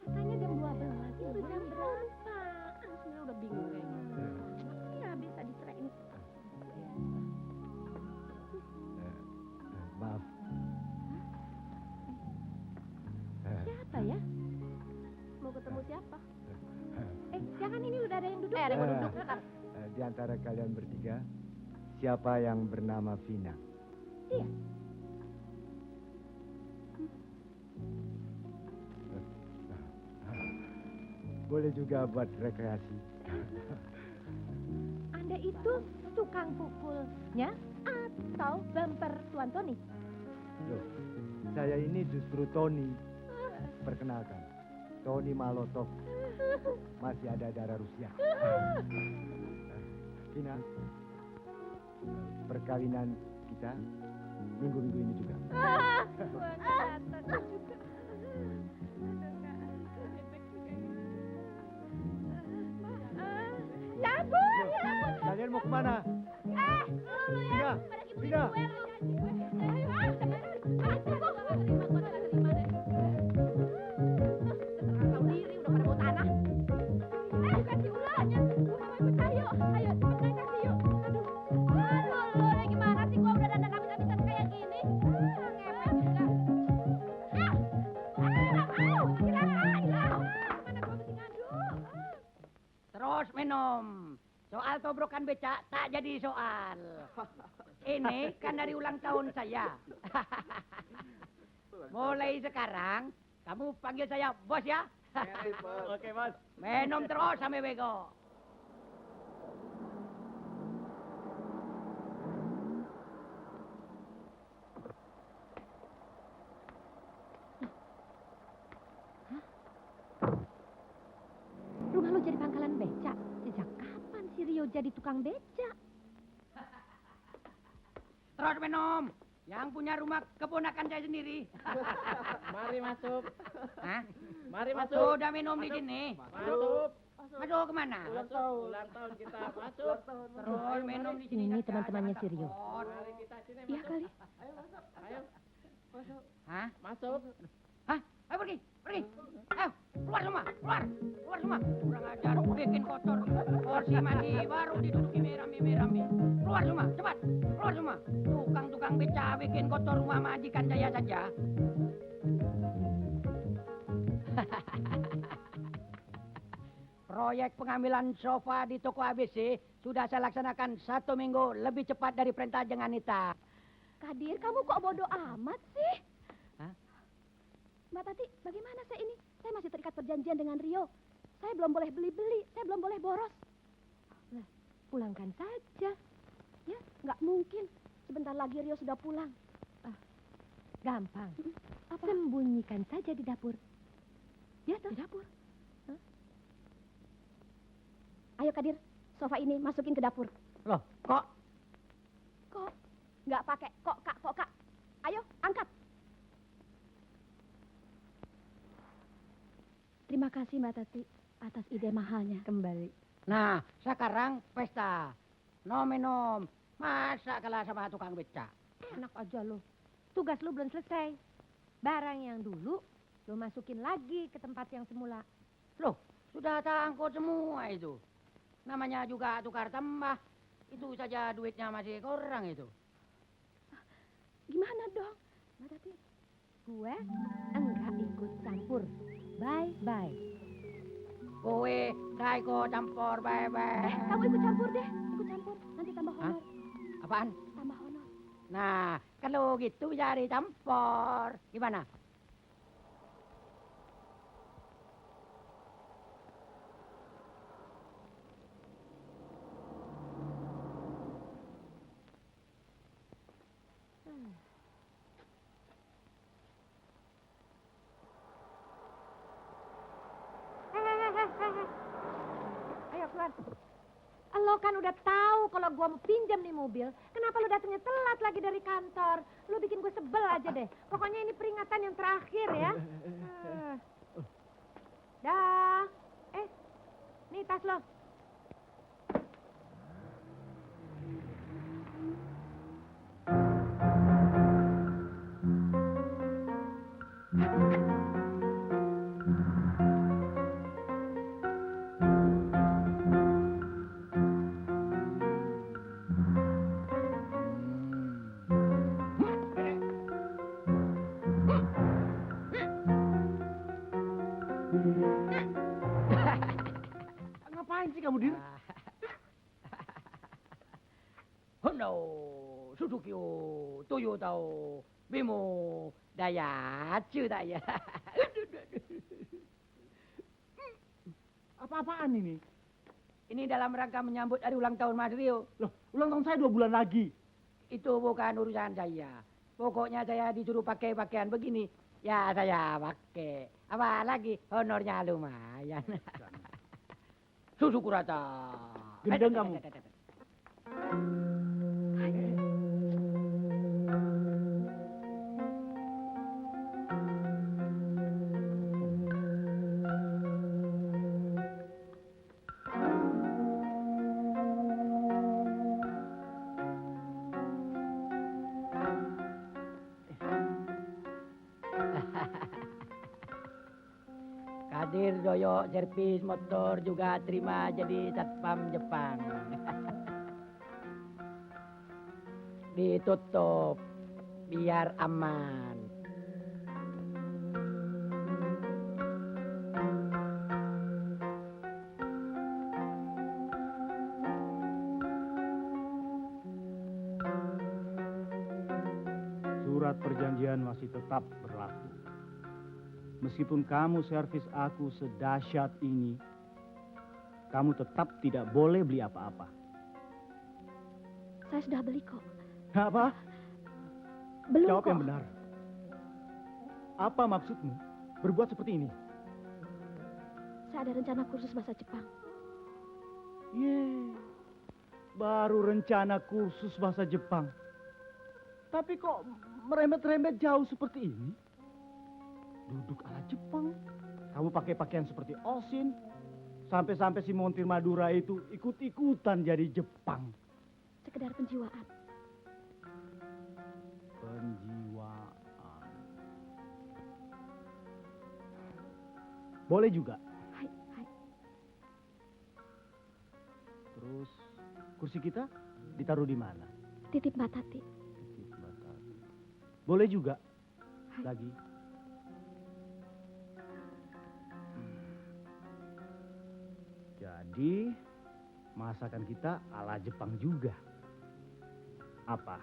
Katanya jam 12. Ini udah jam berapa? Sebenarnya udah bingung kayaknya. Nggak bisa diceraiin. Maaf. Siapa ya? Mau ketemu siapa? Jangan, ini udah ada yang duduk. Ada yang mau duduk. Di antara kalian bertiga, siapa yang bernama Vina? Iya. Boleh juga buat rekreasi. Anda itu tukang pukulnya atau bumper Tuan Tony? Loh, saya ini justru Tony. Perkenalkan, Tony Malotov. Masih ada darah Rusia. Vina, perkawinan kita minggu-minggu ini juga. Kalian mau kemana? Vina. Terus minum. Soal tobrokan becak tak jadi soal. Ini kan dari ulang tahun saya. Mulai sekarang kamu panggil saya bos ya. Oke, Bos. Minum terus sampai bego. Rumah lo jadi pangkalan becak. Sejak kapan si Rio jadi tukang becak? Terus minum. Yang punya rumah keponakan saya sendiri. Mari masuk. Hah? Mari masuk. Sudah minum di sini. Masuk. Masuk kemana? Ulang tahun kita. Masuk. Terus minum di sini. Ini saja, teman-temannya jangan si Rio. takut. Mari kita sini. Iya kali. Ayo. Hah? Masuk. Hah? Ayo pergi. Ayo, keluar semua. Keluar semua. Kurang ajar, bikin kotor. Porsi masih baru diduduki merami. Keluar semua, cepat. Keluar semua. Tukang beca bikin kotor rumah majikan saya saja. Proyek pengambilan sofa di toko ABC sudah saya laksanakan 1 minggu lebih cepat dari perintah Janganita. Kadir, kamu kok bodoh amat sih? Hah? Mbak Tati, bagaimana saya ini? Saya masih terikat perjanjian dengan Rio. Saya belum boleh beli-beli, saya belum boleh boros. Nah, pulangkan saja. Ya, nggak mungkin. Sebentar lagi Rio sudah pulang. Gampang. Apa? Sembunyikan saja di dapur. Ya, di dapur. Hah? Ayo Kadir, sofa ini masukin ke dapur. Loh, kok? Kok? Nggak pakai kok kak. Ayo, angkat. Terima kasih Mbak Tati atas ide mahalnya. Kembali. Nah, sekarang pesta. Nom. Masa kalah sama tukang beca? Enak aja lo. Tugas lo belum selesai. Barang yang dulu lo masukin lagi ke tempat yang semula. Loh, sudah terangkut semua itu. Namanya juga tukar tambah. Itu saja duitnya masih kurang itu. Gimana dong? Mbak Tati. Gue enggak ikut campur. Bye-bye. Kowe gak ikut campur, bebe. Kamu ikut campur deh. Ikut campur. Nanti tambah honor. Apaan? Tambah honor. Nah, kalau gitu jadi campur. Gimana? Ayo keluar. Lo kan udah tahu kalau gua mau pinjam nih mobil. Kenapa lo datangnya telat lagi dari kantor? Lo bikin gue sebel aja deh. Pokoknya ini peringatan yang terakhir ya. Dah. Nih tas lo. Ngapain sih kamu, Dir? Hondo, Suzuki, Toyota, Bimo, Daihatsu daya. Apa-apaan ini? Ini dalam rangka menyambut hari ulang tahun Mas Rio. Loh, ulang tahun saya 2 bulan lagi. Itu bukan urusan saya. Pokoknya saya disuruh pakai pakaian begini. Ya saya pakai. Apa lagi honornya lumayan. Susu kurata. Gendeng kamu. Kadir Doyo servis motor juga terima jadi satpam Jepang. Ditutup biar aman. Surat perjanjian masih tetap berlaku. Meskipun kamu servis aku sedahsyat ini, kamu tetap tidak boleh beli apa-apa. Saya sudah beli kok. Apa? Belum Jawab kok. yang benar. Apa maksudmu berbuat seperti ini? Saya ada rencana kursus bahasa Jepang. Baru rencana kursus bahasa Jepang. Tapi kok merembet-rembet jauh seperti ini? Duduk ala Jepang. Kamu pakai pakaian seperti Osin. Sampai-sampai si montir Madura itu ikut-ikutan jadi Jepang. Sekedar penjiwaan. Penjiwaan. Boleh juga. Hai. Terus kursi kita ditaruh di mana? Titip Mbak Tati. Titip Mbak Tati. Boleh juga. Hai. Lagi. Jadi masakan kita ala Jepang juga. Apa?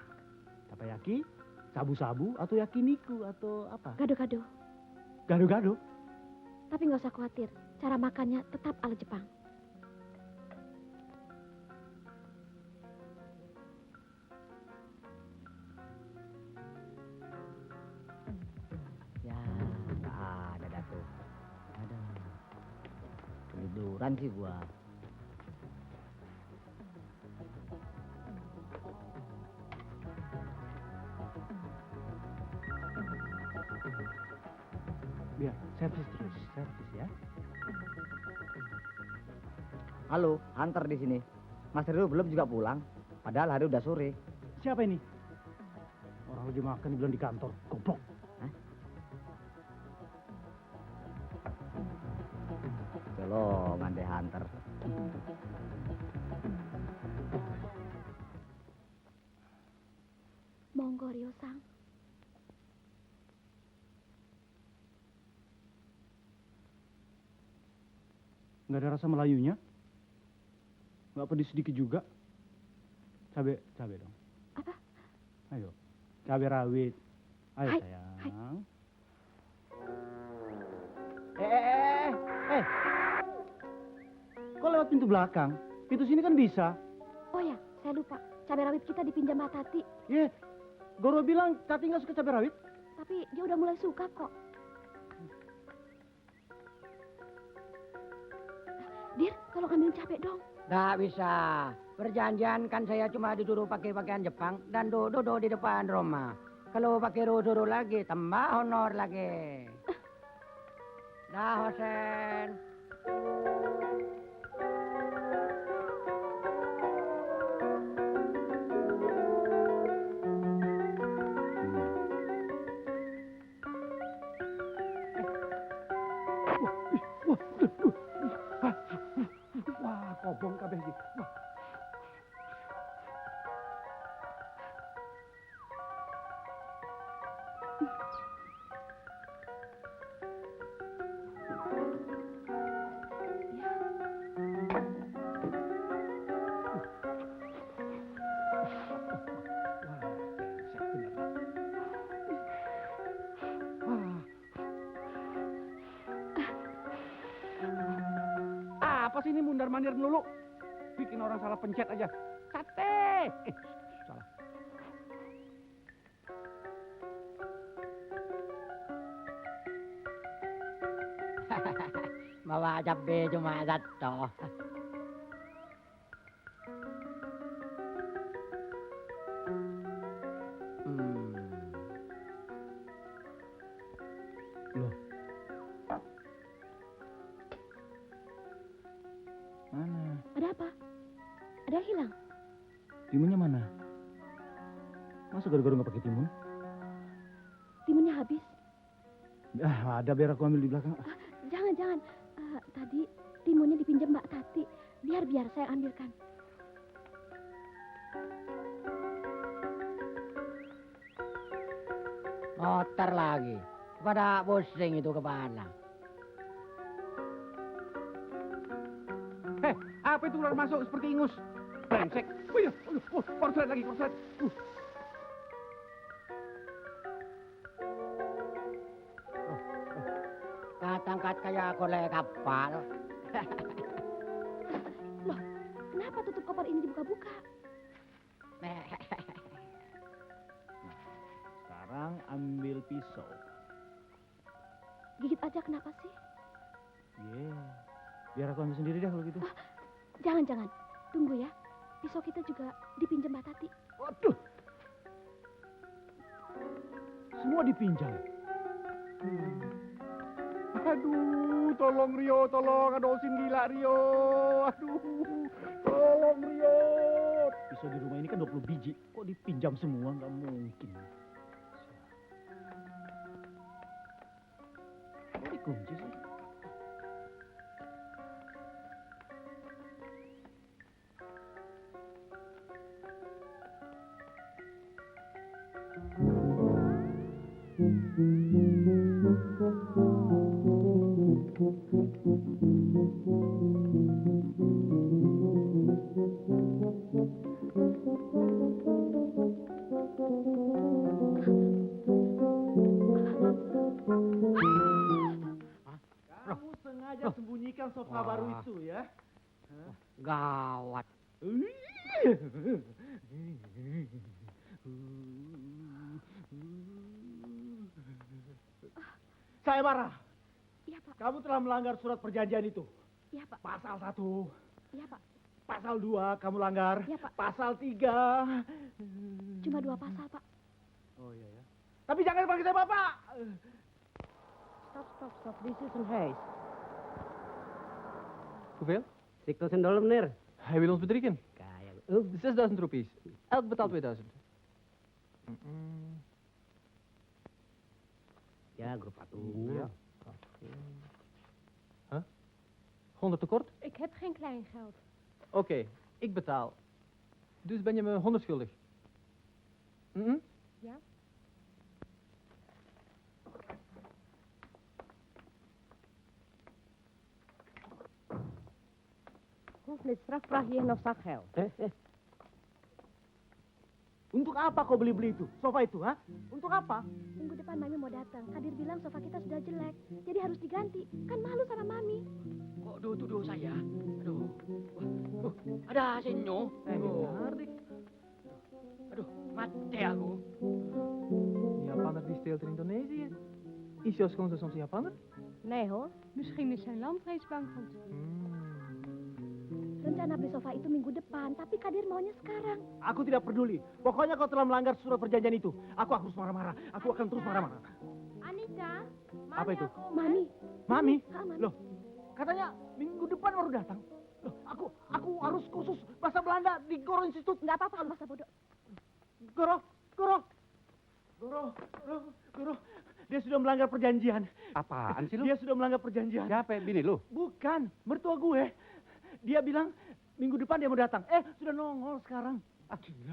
Takoyaki? Sabu-sabu atau yakiniku atau apa? Gado-gado. Gado-gado? Tapi nggak usah khawatir. Cara makannya tetap ala Jepang. Ya, nggak ada Datuk. Ada. Ketiduran sih gua. Biar servis terus, servis ya. Halo, Hunter di sini. Mas Rio belum juga pulang. Padahal hari udah sore. Siapa ini? Orang lagi makan bilang di kantor. Goblok. Colongan deh Hunter. Monggo Rio Sang. Nggak ada rasa Melayunya? Nggak pedis sedikit juga? Cabe dong. Apa? Ayo, cabe rawit. Ayo Hai, sayang. Kok lewat pintu belakang? Pintu sini kan bisa. Oh ya, saya lupa. Cabai rawit kita dipinjam Mbak Tati. Goro bilang Tati nggak suka cabai rawit. Tapi dia udah mulai suka kok. Dir, tolong ambil cabai dong. Nggak bisa. Perjanjian kan saya cuma disuruh pakai pakaian Jepang dan duduk di depan rumah. Kalau pakai suruh lagi, tambah honor lagi. Dah, Hosen. Wah, kobong kabeh iki. Wah. Apa sih ini mundar-mandir melulu? Bikin orang salah pencet aja. Sate! Salah. Bawa cabai cuma satu. Loh. Mana? Ada apa? Ada yang hilang? Timunnya mana? Masa gara-gara nggak pakai timun? Timunnya habis. Ada biar aku ambil di belakang. Jangan. Tadi timunnya dipinjam Mbak Tati. Biar saya ambilkan. Motor lagi. Pada pusing itu kepala. Apa itu ular masuk seperti ingus? Brengsek. Wih, korslet lagi, korslet. Angkat kayak kolek kapal. Loh, kenapa tutup koper ini dibuka-buka? Sekarang ambil pisau. Gigit aja kenapa sih? Biar aku ambil sendiri dah kalau gitu. Jangan. Tunggu ya. Pisau kita juga dipinjam Mbak Tati. Waduh. Semua dipinjam. Aduh, tolong Rio, tolong. Ada Osin gila Rio. Aduh, tolong Rio. Pisau di rumah ini kan 20 biji. Kok dipinjam semua? Nggak mungkin. Kok dikunci sih? Kamu sengaja sembunyikan sofa baru itu ya? Gawat. Saya marah. Iya, Pak. Kamu telah melanggar surat perjanjian itu. Iya, Pak. Pasal 1. Iya, Pak. Pasal 2 kamu langgar. Iya, Pak. Pasal 3. Cuma 2 pasal, Pak. Oh iya ya. Tapi jangan panggil saya Bapak. Stop. This isn't haste. Kufil, Sikkel sendal meneer. Hij wil ons bedriegen. Kaya. 6000 roepies. Elk betaalt 2000. Ja, groep atuh. Ja. Huh? 100 tekort? Ik heb geen kleingeld. Oké, ik betaal. Dus ben je me 100 schuldig. Ja? Hoeft straks vraag je nog zakgeld. Untuk apa kau beli-beli itu? Sofa itu, ha? Untuk apa? Minggu depan Mami mau datang. Kadir bilang sofa kita sudah jelek. Jadi harus diganti. Kan malu sama Mami. Kok tuduh saya? Aduh. Wah, ada senyo. Aduh, mati aku. Japaner die steelt in Indonesië. Is jouw schoonzus soms een Japaner? Nee hoor, misschien is zijn lamvleesbankgoed. Rencana beli sofa itu minggu depan. Tapi Kadir maunya sekarang. Aku tidak peduli. Pokoknya kau telah melanggar surat perjanjian itu. Aku harus marah-marah. Aku akan terus marah-marah. Anita, Apa itu? Mami. Mami? Mami. Loh, katanya minggu depan baru datang. Loh, aku harus kursus bahasa Belanda di Goro Institute. Nggak apa-apa, masa bodoh. Goro. Dia sudah melanggar perjanjian. Apaan sih lu? Dia sudah melanggar perjanjian. Siapa? Bini lu? Bukan, mertua gue. Dia bilang minggu depan dia mau datang. Sudah nongol sekarang.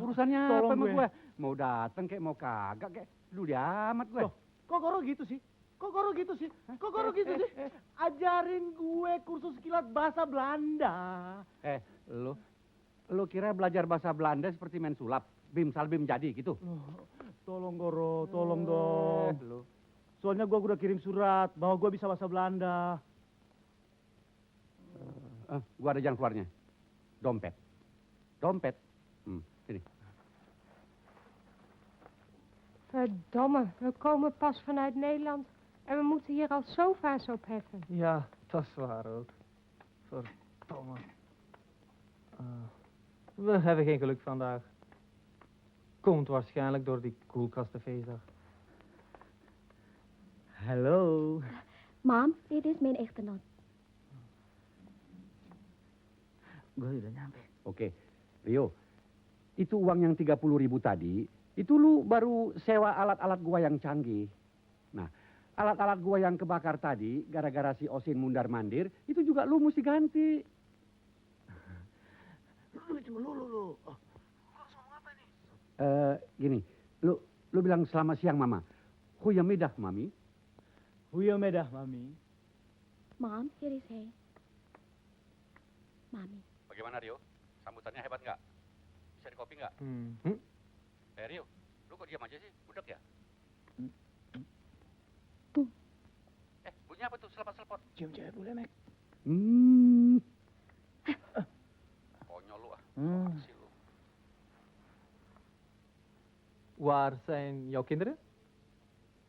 Urusannya Tolong apa sama gue. gue? Mau datang kek, mau kagak kek. Lu dia amat gue. Loh, kok Goro gitu sih? Ajarin gue kursus kilat bahasa Belanda. Lu kira belajar bahasa Belanda seperti main sulap? Bim salbim jadi gitu? Tolong Goro, tolong dong. Lu. Soalnya gue udah kirim surat bahwa gue bisa bahasa Belanda. Gua ada jalan keluarnya. Dompet. Sini. Verdomme, we komen pas vanuit Nederland en we moeten hier al sofa's opheffen. Ja, dat is waar ook. Verdomme. We hebben geen geluk vandaag. Komt waarschijnlijk door die koelkastenfeestdag. Hallo. Mam, dit is mijn echtgenoot. Gue udah nyampe. Oke. Rio, itu uang yang 30.000 tadi, itu lu baru sewa alat-alat gua yang canggih. Nah, alat-alat gua yang kebakar tadi, gara-gara si Osin mundar-mandir, itu juga lu mesti ganti. Lu. Gini, lu bilang selamat siang, Mama. Goedemiddag, Mami. Goedemiddag, Mami. Mom, here is he. Mami. Bagaimana, Rio? Sambutannya hebat nggak? Bisa dikopi nggak? Rio, lu kok diam aja sih? Budak ya? Bunyi apa tuh? Selepot-selepot. Cium cewek boleh, Mek? Konyol lu ah. Makasih lu. Waar zijn jouw kinderen?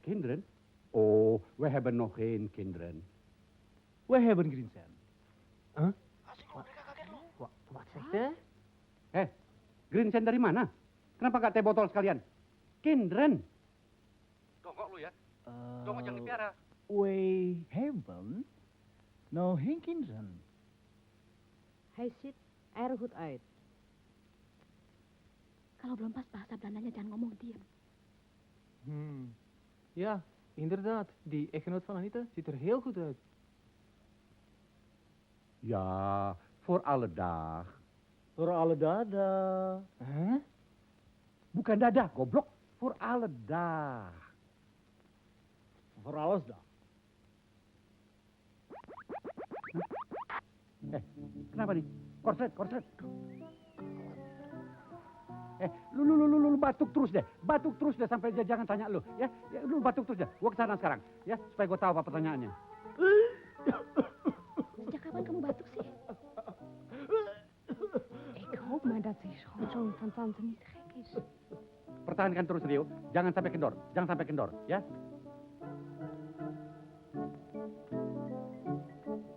Kinderen? Oh, we hebben nog geen kinderen. We hebben Grinsen. Huh? Wat zegt hij? Grinsen dari mana? Kenapa nggak teh botol sekalian? Kinderen. Dongok lu ya. Dongok jangan dipiara. We hebben nog geen kinderen. Hij ziet er goed uit. Kalau belum pas bahasa Belandanya jangan ngomong diam. Ja, inderdaad. Die echtgenoot van Anita ziet er heel goed uit. Ja, voor alle dag. Voor alle dadah. Huh? Bukan dadah, goblok. Voor alle dag. Voor alles dah. Kenapa nih? Korslet. Lu batuk terus deh. Sampai dia jangan tanya lu. Ya, lu batuk terus deh. Gua kesana sekarang. Ya, supaya gua tahu apa pertanyaannya. Sejak kapan kamu batuk sih? Ik hoop maar dat die schoonzoon van tante niet gek is. Pertahankan terus, Rio. Jangan sampai kendor. Ya.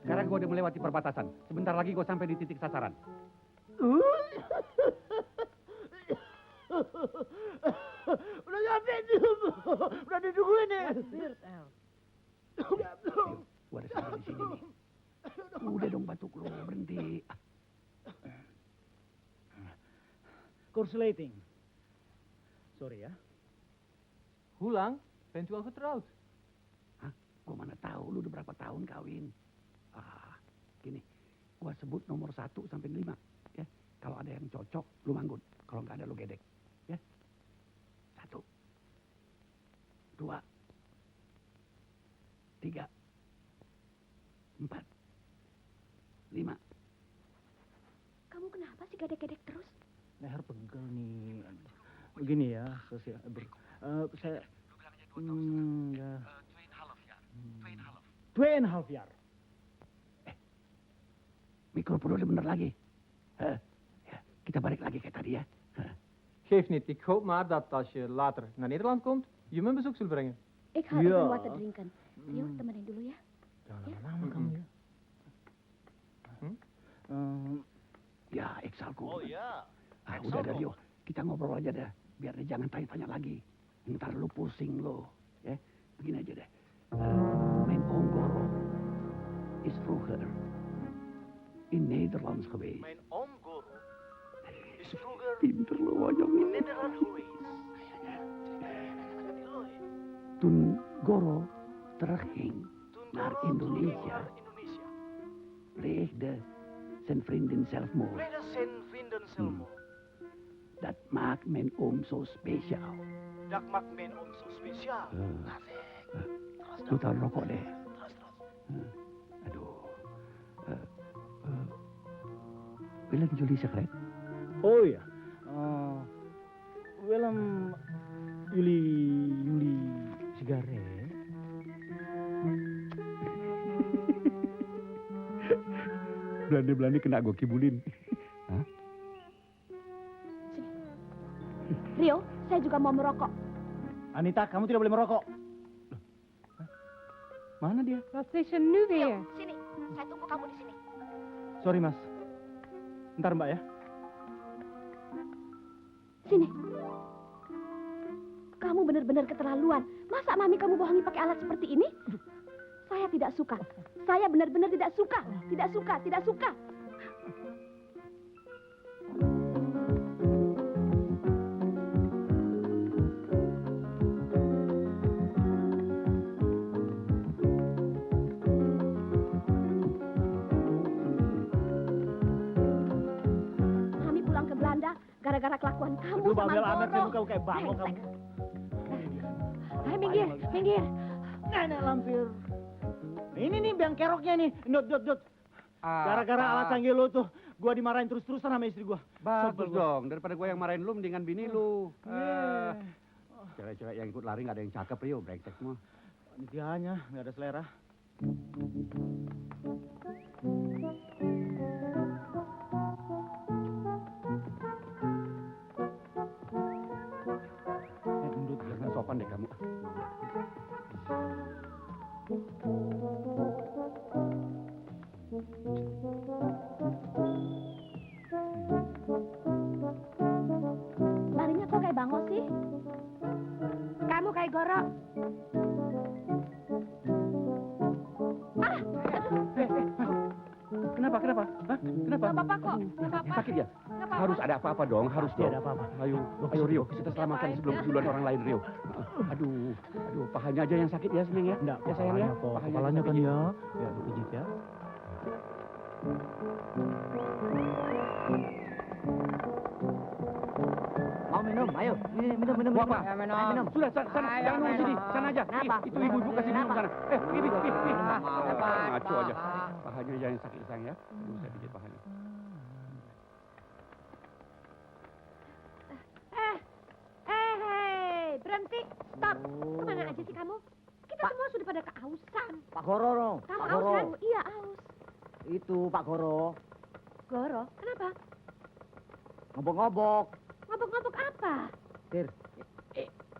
Sekarang gua udah melewati perbatasan. Sebentar lagi gua sampai di titik sasaran. Udah nyampe tuh. Udah ditungguin nih. Gua ada sampai di sini nih. Udah dong batuk lu, berhenti. course slating. Sorry ya. Hoe lang bent u al getrouwd? Hah? Gua mana tahu lu udah berapa tahun kawin. Gini, gua sebut nomor 1 sampai 5. Ya, kalau ada yang cocok, lu manggut. Kalau nggak ada, lu gedek. Ya, 1, 2, 3, 4, 5. Kamu kenapa sih gedek-gedek terus? Leher pegel nih. Begini ya, saya... ya. 2,5 jaar. Mikrofoon udah bener lagi. Ya, kita balik lagi kayak tadi ya. Geeft niet, ik hoop maar dat als je later naar Nederland komt, je me een bezoek zult brengen. Ik ga even water drinken. Rio, temenin dulu ya. Jangan lama-lama kamu ya. Ya, ik zal komen. Oh ya. Udah dah Rio, kita ngobrol aja dah. Biar dia jangan tanya-tanya lagi. Ntar lu pusing lo. Ya, begini aja deh. Mijn oom Goro is vroeger in Nederlands geweest. Mijn oom Goro is vroeger Pinter lo, wajong. in Nederland geweest. Toen Goro terugging naar Indonesia, pleegde zijn vriendin zelfmoord. Pleegde zijn vrienden zelfmoord. Dat maakt mijn oom zo speciaal. Dat maakt mijn oom zo speciaal. Lu tahu rokok deh. Aduh. Willem Julie sigaret. Oh ya. Willem Juli sigaret. Berani-berani kena gue kibulin. Hah? Rio, saya juga mau merokok. Anita, kamu tidak boleh merokok. Mana dia? Wat is er nu weer? Sini, saya tunggu kamu di sini. Sorry, Mas. Ntar, Mbak ya. Sini. Kamu benar-benar keterlaluan. Masa mami kamu bohongi pakai alat seperti ini? Saya tidak suka. Saya benar-benar tidak suka. Tidak suka, tidak suka. Mami pulang ke Belanda gara-gara kelakuan kamu Aduh, sama Babel amat Goro. kamu kayak bangau kamu. Hai, minggir, minggir. Nenek lampir. Ini nih biang keroknya nih. Dot. Gara-gara alat canggih lo tuh, gua dimarahin terus-terusan sama istri gua. Bagus dong, daripada gue yang marahin lu, mendingan bini lu. Yeah. Cewek-cewek yang ikut lari gak ada yang cakep, Rio, brengsek semua. Panitianya, nggak ada selera. Gendut, jangan sopan deh kamu. Larinya kok kayak bangos sih? Kamu kayak Goro. Kenapa? Hah? Kenapa? Gak apa-apa kok, gak apa-apa. Sakit ya? Gak apa-apa. Harus ada apa-apa dong, harus Pasti dong. ada apa-apa. Ayo Rio, kita selamatkan sebelum keduluan orang lain, Rio. Aduh, pahanya aja yang sakit ya, Seneng ya? Enggak, ya sayang ya? kok. Pahanya Kepalanya aja kan sakit. ya. Ya, pijit ya. Mau minum? Ayo, minum. Mau apa? Ayo, Minum. Sudah, sana, jangan nunggu sini, sana aja. Kenapa? Itu ibu-ibu kasih minum sana. Pipi. Kenapa? Ngaco aja. Pahanya aja yang sakit, sayang ya. Aduh, saya pijit pahanya. Hei, berhenti, stop. Kemana aja sih kamu? Kita semua sudah pada kehausan. Pak Goro dong. Kamu Pak aus Goro. kan? Iya, aus. Itu Pak Goro. Goro, kenapa? Ngobok-ngobok. Ngobok-ngobok apa? Tir.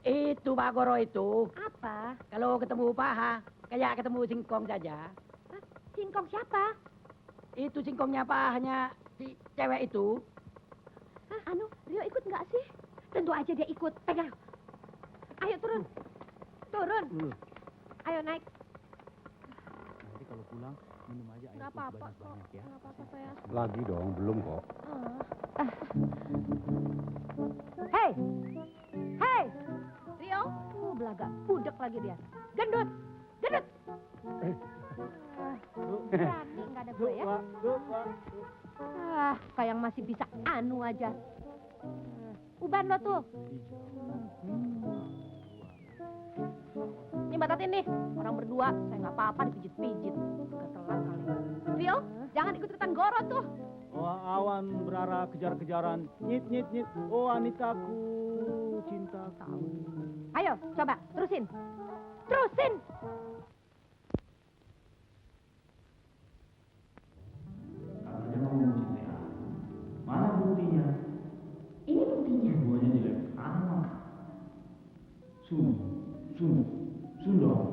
Itu Pak Goro itu. Apa? Kalau ketemu paha, kayak ketemu singkong saja. Hah? Singkong siapa? Itu singkongnya pahanya si cewek itu. Hah? Anu, Rio ikut nggak sih? Tentu aja dia ikut. Pegang. Ayo turun. Turun. Ayo naik. Nanti kalau pulang minum aja air Nggak putih apa-apa kok. banyak-banyak ya. Nggak apa-apa, Pes. Lagi dong, belum kok. Hei! Hei! Rio! Belaga. Budek lagi dia. Gendut! Gendut! Berani nggak ada gue ya? Kayak yang masih bisa anu aja. Uban lo tuh. Ini batatin nih. Orang berdua, saya nggak apa-apa dipijit-pijit. Ketelan kali. Rio, jangan ikut-ikutan Goro tuh. Oh, awan berarah kejar-kejaran. Nyit, nyit, nyit. Oh, wanitaku, cintaku. Ayo, coba, terusin. Terusin! Mana buktinya? Ini buktinya. Semuanya jelek. Anak. Sun dong. Sun dong.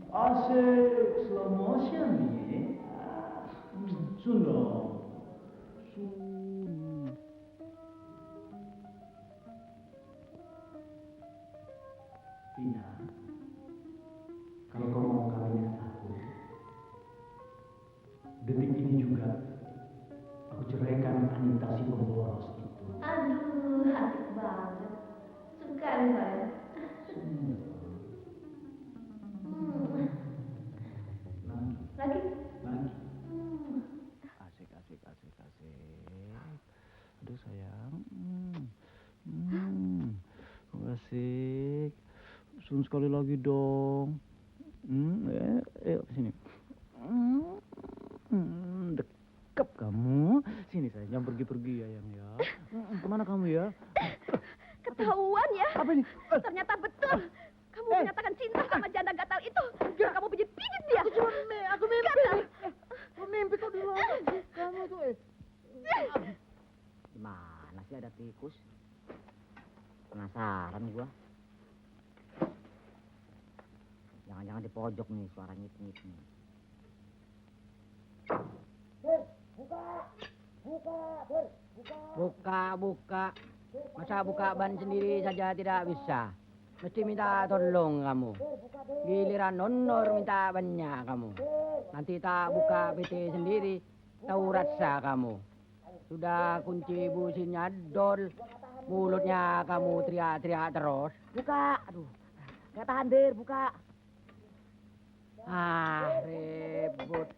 Asik, slow motion nih. Sun dong. Sun. Tina, kalau kau mau kawin aku, detik ini juga aku ceraikan Anita si pemboros itu. Aduh, asik banget. Suka nih saya. Lagi? Lagi. Asik. Aduh sayang. Asik. Sun sekali lagi dong. Sini. Dekap kamu. Sini sayang, jangan pergi-pergi ya yang ya. Kemana kamu ya? Ketahuan ya. Apa ini? Ternyata betul. Kamu menyatakan cinta sama janda gatal itu. Dan kamu pijit-pijit dia. Aku mimpi. Gatal. Aku mimpi kok dulu. Kamu tuh Gimana sih ada tikus? Penasaran gua. Jangan-jangan di pojok nih suara nyit-nyit nih. Buka. Masa buka ban sendiri saja tidak bisa. Mesti minta tolong kamu. Giliran honor minta bannya kamu. Nanti tak buka PT sendiri, tahu rasa kamu. Sudah kunci businya dol, mulutnya kamu teriak-teriak terus. Buka, aduh. Nggak tahan Der, buka. Ribut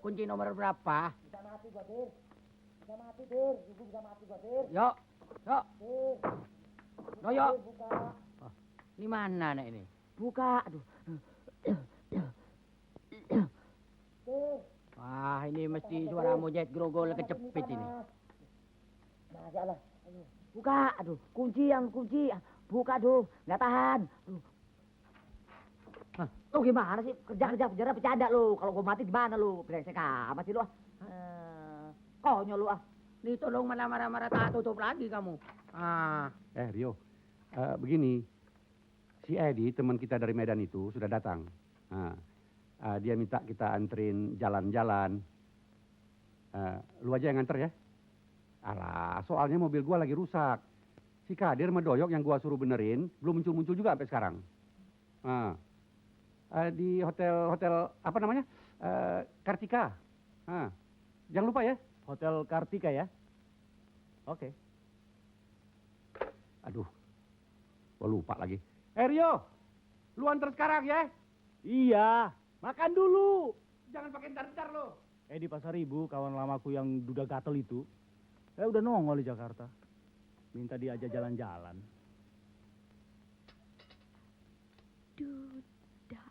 kunci nomor berapa? Yuk. Yuk. Oh, ini mana nek ini? Buka, aduh. Wah, ini mesti suara monyet grogol kecepit ini. Buka, aduh. Kunci. Buka, aduh. Nggak tahan. Lu gimana sih? Kerja bercanda lu. Kalau gua mati gimana lu? Brengsek amat sih lu. Konyol lu ah. Nih tolong mana marah-marah tak tutup lagi kamu. Rio, begini. Si Edi, teman kita dari Medan itu, sudah datang. Dia minta kita anterin jalan-jalan. Lu aja yang nganter ya. Alah, soalnya mobil gua lagi rusak. Si Kadir sama Doyok yang gua suruh benerin, belum muncul-muncul juga sampai sekarang. Di hotel apa namanya? Kartika. Jangan lupa ya. Hotel Kartika ya? Oke. Aduh, gua lupa lagi. Rio, lu antar sekarang ya. Iya, makan dulu. Jangan pakai ntar-ntar lo. Di Pasar Ibu, kawan lamaku yang duda gatel itu. Saya udah nongol di Jakarta. Minta diajak jalan-jalan. Duda.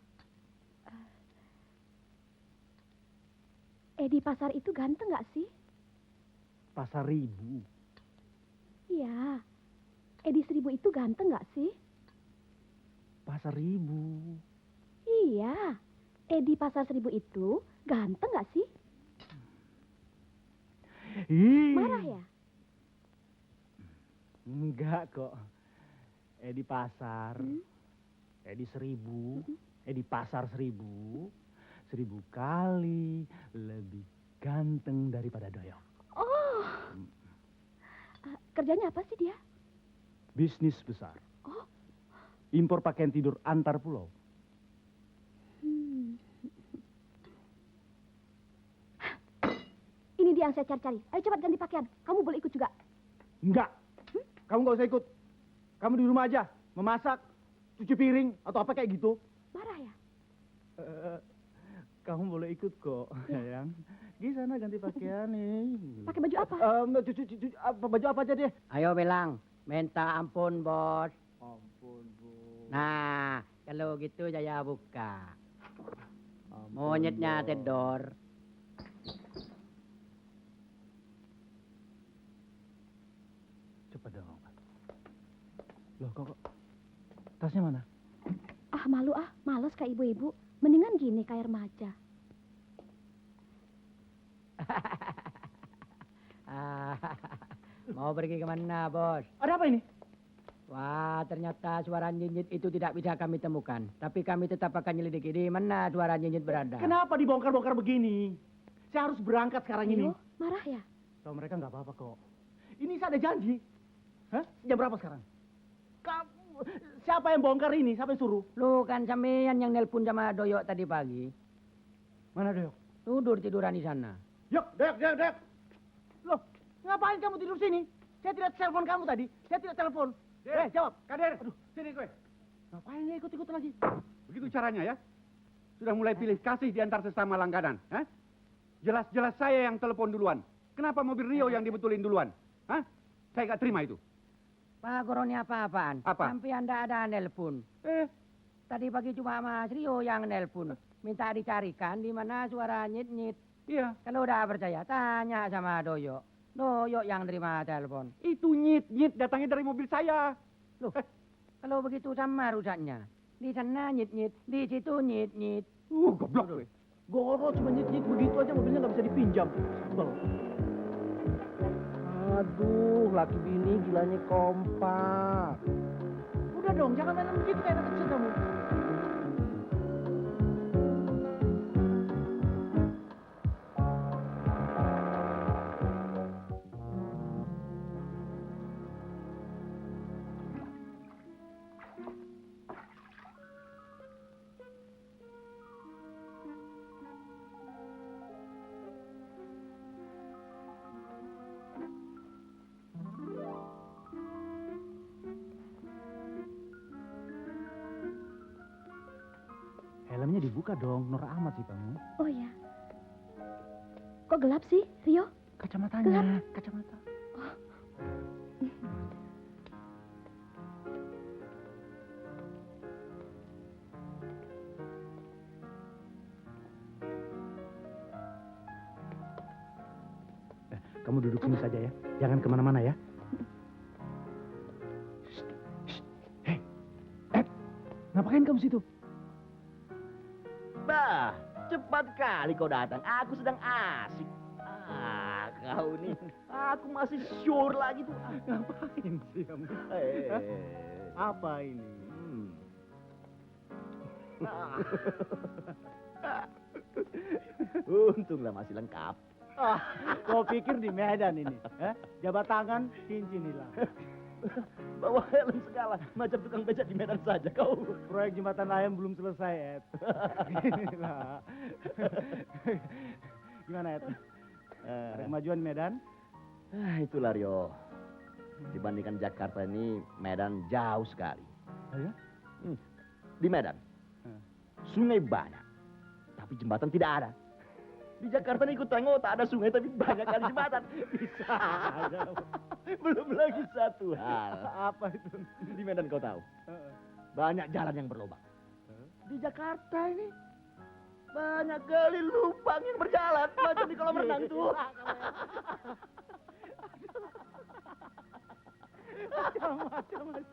Di pasar itu ganteng nggak sih? Pasar Ibu. Iya. Edi 1000 itu ganteng nggak sih? Pasar Ibu. Iya. Edi Pasar 1000 itu ganteng nggak sih? Marah ya? Enggak kok. Di pasar. Di 1000. Di pasar 1000. 1000 kali lebih ganteng daripada Doyok. Oh. Kerjanya apa sih dia? Bisnis besar. Oh. Impor pakaian tidur antar pulau. Ini dia yang saya cari-cari. Ayo cepat ganti pakaian. Kamu boleh ikut juga. Enggak. Kamu nggak usah ikut. Kamu di rumah aja. Memasak, cuci piring, atau apa kayak gitu. Marah ya? Kamu boleh ikut kok, sayang. Di sana ganti pakaian nih. Pakai baju apa? Baju apa aja deh. Ayo bilang, minta ampun bos. Ampun, Bu. Nah, kalau gitu saya buka. Ampun, Monyetnya Bos. tidur. Cepat dong. Loh, kok tasnya mana? Ah, malu ah. Males kayak ibu-ibu. Mendingan gini kayak remaja. Mau pergi kemana, bos? Ada apa ini? Wah, ternyata suara nyinyit itu tidak bisa kami temukan. Tapi kami tetap akan nyelidiki di mana suara nyinyit berada. Kenapa dibongkar-bongkar begini? Saya harus berangkat sekarang ini. Rio, marah ya? Tahu mereka nggak apa-apa kok. Ini saya ada janji. Hah? Jam berapa sekarang? Kamu, siapa yang bongkar ini? Siapa yang suruh? Lu kan sampean yang nelpon sama Doyok tadi pagi. Mana Doyok? Tiduran di sana. Yuk, Doyok. Loh, ngapain kamu tidur sini? Saya tidak telepon kamu tadi. Saya tidak telepon. Jawab. Kader, Aduh, sini gue. ngapain dia ikut-ikut lagi? Begitu caranya ya. Sudah mulai pilih kasih di antar sesama langganan. Hah? Jelas-jelas saya yang telepon duluan. Kenapa mobil Rio yang dibetulin duluan? Hah? Saya nggak terima itu. Pak Goroni apa-apaan? Apa? Sampai anda ada nelpon. Tadi pagi cuma Mas Rio yang nelpon. Minta dicarikan di mana suara nyit-nyit. Iya. Kalau udah percaya, tanya sama Doyok. Doyok yang terima telepon. Itu nyit-nyit datangnya dari mobil saya. Loh, kalau begitu sama rusaknya. Di sana nyit-nyit, di situ nyit-nyit. Goblok gue. Goro cuma nyit-nyit begitu aja mobilnya nggak bisa dipinjam. Sebel. Aduh, laki bini gilanya kompak. Udah dong, jangan main begitu kayak anak kecil kamu. Helmnya dibuka dong, norak amat sih kamu. Oh ya. Kok gelap sih, Rio? Kacamatanya, Gelap. kacamata. Kamu duduk sini saja ya, jangan kemana-mana ya. Hei, ngapain kamu situ? Bah, cepat kali kau datang. Aku sedang asik. Kau nih. Aku masih sure lagi tuh. Ngapain sih kamu? Apa ini? Untunglah masih lengkap. Kau pikir di Medan ini? Jabat tangan, cincin hilang. Bawa helm segala, macam tukang becak di Medan saja kau. Proyek jembatan layang belum selesai, Ed. Inilah. Gimana, Ed? Ada kemajuan Medan? Itulah Rio. Dibandingkan Jakarta ini, Medan jauh sekali. Oh ya? Di Medan, sungai banyak, tapi jembatan tidak ada. Di Jakarta nih ikut tengok tak ada sungai tapi banyak kali jembatan. Bisa aja. Belum lagi satu hal. Apa itu? Di Medan kau tahu, banyak jalan yang berlubang. Di Jakarta ini banyak kali lubang yang berjalan macam di kolam renang tuh. Macam-macam.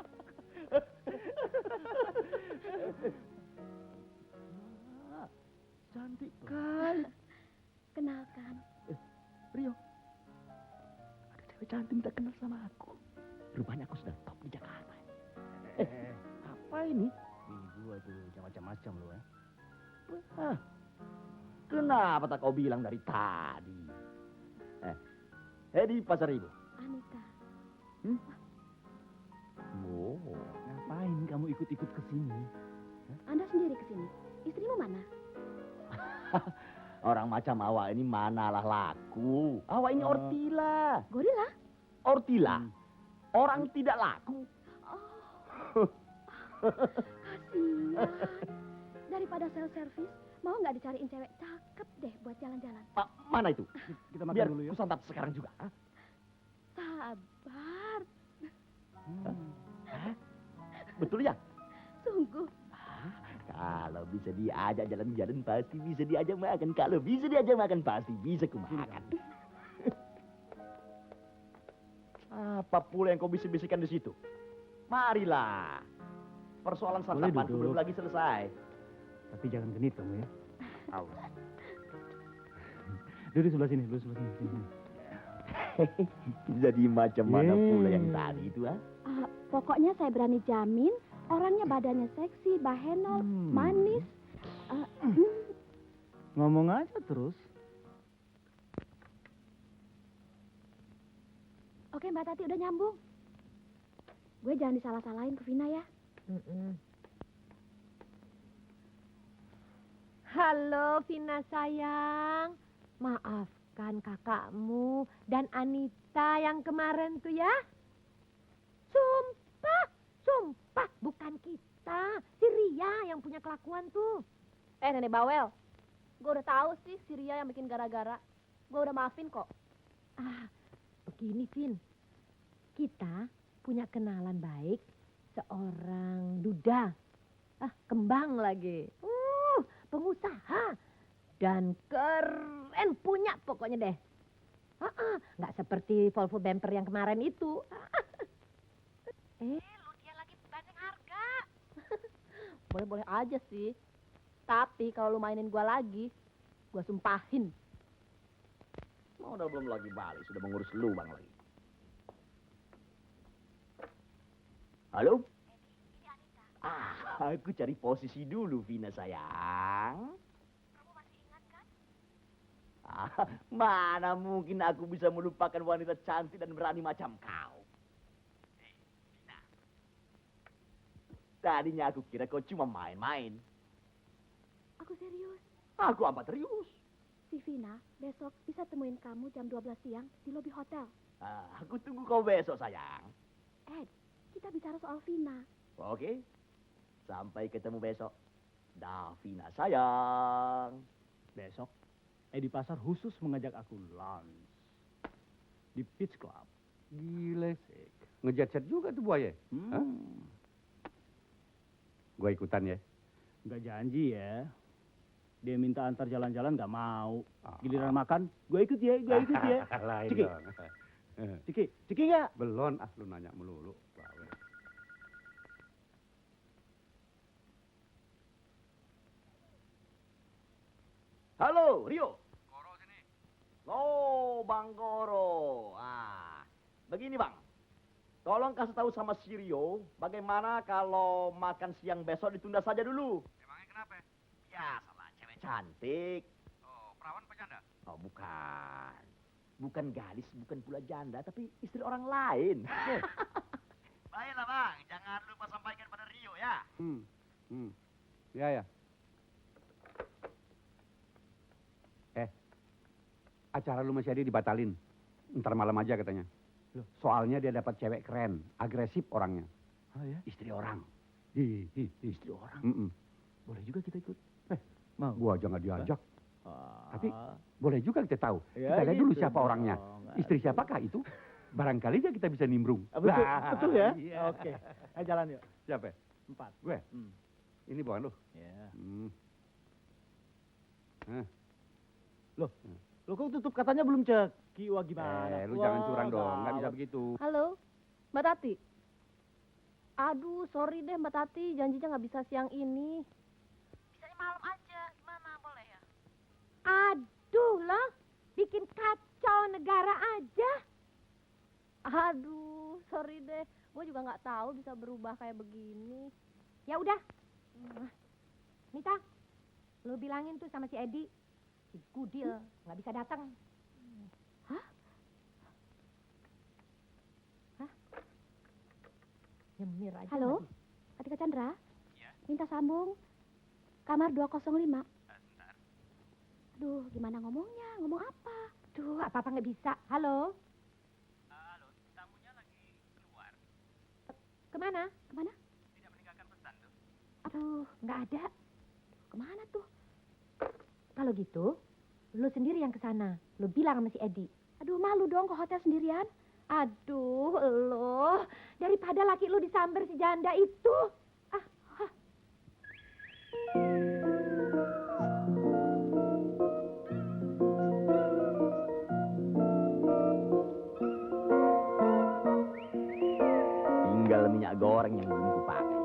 Cantik kali. Kenalkan. Rio, ada cewek cantik tak kenal sama aku. Rupanya aku sudah top di Jakarta. Apa ini? Ini gua tuh macam-macam lo ya. Kenapa tak kau bilang dari tadi? Di Pasar Ibu. Anita. ikut-ikut ke sini? Anda sendiri ke sini. Istrimu mana? Orang macam awak ini manalah laku. Awak ini ortila. Gorila? Ortila. Orang tidak laku. Kasihan. Daripada self-service, mau nggak dicariin cewek cakep deh buat jalan-jalan? Mana itu? Kita makan Biar dulu ya. kusantap sekarang juga. Hah? Sabar. Hah? Betul ya? Sungguh. Kalau bisa diajak jalan-jalan pasti bisa diajak makan. Kalau bisa diajak makan pasti bisa kumakan. Apa pula yang kau bisik-bisikan di situ? Marilah. Persoalan santapan belum lagi selesai. Tapi jangan genit kamu ya. Awas. Duduk sebelah sini, duduk sebelah sini. Jadi macam mana pula yang tadi itu, ha? Pokoknya saya berani jamin, orangnya badannya seksi, bahenol, manis. Ngomong aja terus. Oke, Mbak Tati udah nyambung. Gue jangan disalah-salahin ke Vina ya. Halo Vina sayang, maafkan kakakmu dan Anita yang kemarin tuh ya. Sumpah bukan kita, si Ria yang punya kelakuan tuh. Nenek bawel. Gue udah tahu sih si Ria yang bikin gara-gara. Gue udah maafin kok. Begini Vin, kita punya kenalan baik seorang duda. Kembang lagi. Pengusaha. Dan keren punya pokoknya deh. Nggak seperti Volvo bumper yang kemarin itu. Lu dia lagi banding harga. Boleh-boleh aja sih. Tapi kalau lu mainin gua lagi, gua sumpahin. Udah belum lagi balik, sudah mengurus lubang lagi. Halo? Ini Anita. Aku cari posisi dulu, Vina sayang. Kamu masih ingat kan? Mana mungkin aku bisa melupakan wanita cantik dan berani macam kau. Vina. Tadinya aku kira kau cuma main-main. Aku serius. Aku amat serius. Si Vina besok bisa temuin kamu jam 12 siang di lobi hotel. Aku tunggu kau besok, sayang. Kita bicara soal Vina. Oke. Sampai ketemu besok. Dah, Vina sayang. Besok, di pasar khusus mengajak aku lunch. Di Peach Club. Gile sih. Ngejet-set juga tuh buaya. Gua ikutan ya. Nggak janji ya. Dia minta antar jalan-jalan nggak mau. Giliran makan, gue ikut ya, gue ikut ya. Lain Ciki, dong. Ciki nggak? Belum, lu nanya melulu. Halo, Rio. Goro sini. Oh, Bang Goro. Begini Bang. Tolong kasih tahu sama si Rio, bagaimana kalau makan siang besok ditunda saja dulu. Emangnya kenapa? Biasalah, cewek cantik. Oh, perawan apa janda? Oh, bukan. Bukan gadis, bukan pula janda, tapi istri orang lain. Baiklah Bang, jangan lupa sampaikan pada Rio ya. Ya. Acara lu masih ada dibatalin. Ntar malam aja katanya. Soalnya dia dapat cewek keren, agresif orangnya. Ya? Istri orang. Istri orang. Boleh juga kita ikut. Mau? Gua aja nggak diajak. Tapi boleh juga kita tahu. Ya, Kita lihat dulu gitu siapa dong. orangnya. Istri siapakah itu? Barangkali aja kita bisa nimbrung. Betul ya? Iya. Oke. Ayo jalan yuk. Siapa? 4. Gue? Ini bukan lu? Ya. Lo kok tutup katanya belum cek? Kiwa gimana? Lu jangan curang dong, nggak bisa begitu. Halo, Mbak Tati. Aduh, sorry deh Mbak Tati, janjinya nggak bisa siang ini. Bisanya malam aja, gimana? Boleh ya? Aduh loh, bikin kacau negara aja. Aduh, sorry deh. Gue juga nggak tahu bisa berubah kayak begini. Ya udah. Nita, lu bilangin tuh sama si Edi. Si Gudil nggak bisa datang. Hah? Nyemir aja. Halo? lagi. Atika Chandra? Minta sambung kamar 205. Sebentar. Aduh, gimana ngomongnya? Ngomong apa? Duh, apa-apa nggak bisa. Halo? Halo, tamunya lagi keluar. Kemana? Kemana? Tidak meninggalkan pesan tuh. Aduh, nggak ada. Kemana tuh? Kalau gitu, lu sendiri yang ke sana. Lu bilang sama si Edi. Aduh, malu dong ke hotel sendirian. Aduh, lo. Daripada laki lu disamber si janda itu. Tinggal minyak goreng yang belum kupakai.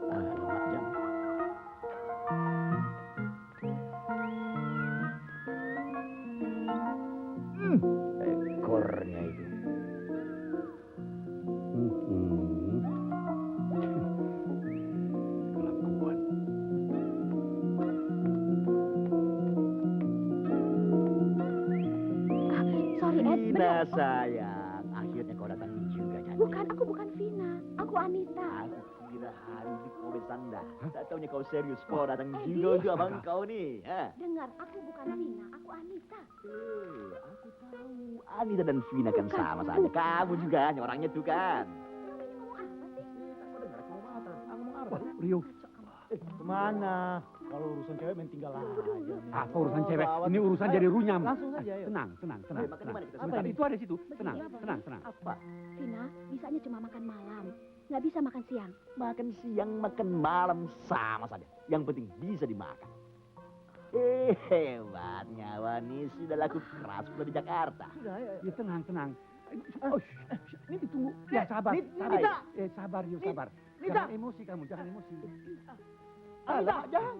Lemak jam. Ekornya itu. Kelakuan. Sorry, Ed. Vina sayang, akhirnya kau datang juga cantik. Bukan, aku bukan Vina. Aku Anita. Aku kira hari ini kau bersanda. Tak taunya kau serius, kau datang juga untuk abang kau nih. Dengar, aku bukan Vina. Aku Anita. Aku tahu. Anita dan Vina kan sama saja. Kamu juga hanya orangnya tuh kan. Rio. Kemana? Kalau urusan cewek main tinggal aja. Apa urusan cewek? Ini urusan jadi runyam. Langsung saja, ayo. Tenang. Makan di mana kita? Sebentar, itu ada di situ. Tenang. Apa? Vina, bisanya cuma makan malam. Nggak bisa makan siang. Makan siang, makan malam sama saja. Yang penting bisa dimakan. Hebatnya Wani sudah laku keras pula di Jakarta. Ya tenang. Oh, ini ditunggu. Ya sabar. Nita. Sabar, Rio, sabar. Nita. Jangan emosi kamu, jangan emosi. Alah, jangan.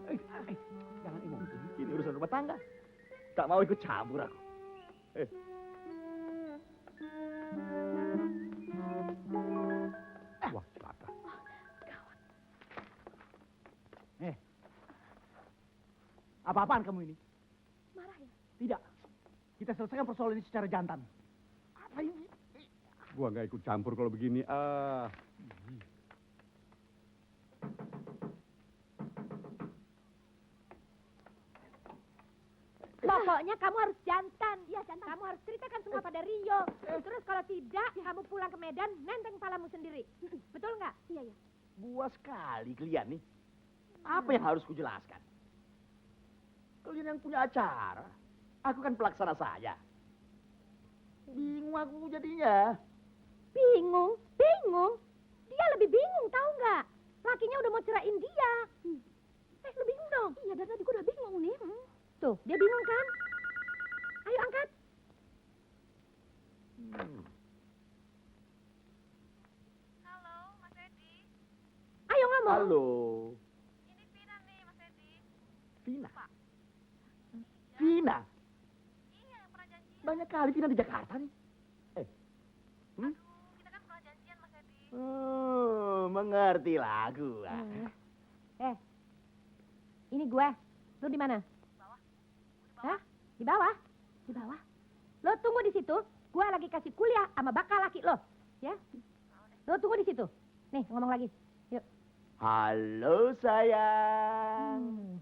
Jangan emosi. Ini urusan rumah tangga. Tak mau ikut campur aku. Wah, celaka. Apa-apaan kamu ini? Marah ya? Tidak. Kita selesaikan persoalan ini secara jantan. Apa ini? Gua nggak ikut campur kalau begini. Pokoknya kamu harus jantan. Iya, jantan. Kamu harus ceritakan semua pada Rio. Terus kalau tidak, kamu pulang ke Medan, nenteng palamu sendiri. Betul nggak? Iya. Buas sekali kalian nih. Apa yang harus kujelaskan? Kalian yang punya acara. Aku kan pelaksana saja. Bingung aku jadinya. Bingung? Dia lebih bingung, tahu nggak? Lakinya udah mau ceraiin dia. Lu bingung dong? Iya, dari tadi gue udah bingung nih. Tuh, dia bingung kan? Ayo angkat. Halo, Mas Edi. Ayo ngomong. Halo. Ini Vina nih, Mas Edi. Vina. Vina. Iya, yang pernah janjian. Banyak kali Vina di Jakarta nih. Kita kan pernah janjian, Mas Edi. Mengerti lagu. Ini gue. Lu di mana? Hah? Di bawah? Di bawah? Lo tunggu di situ. Gue lagi kasih kuliah sama bakal laki lo. Ya? Lo tunggu di situ. Nih, ngomong lagi. Yuk. Halo sayang.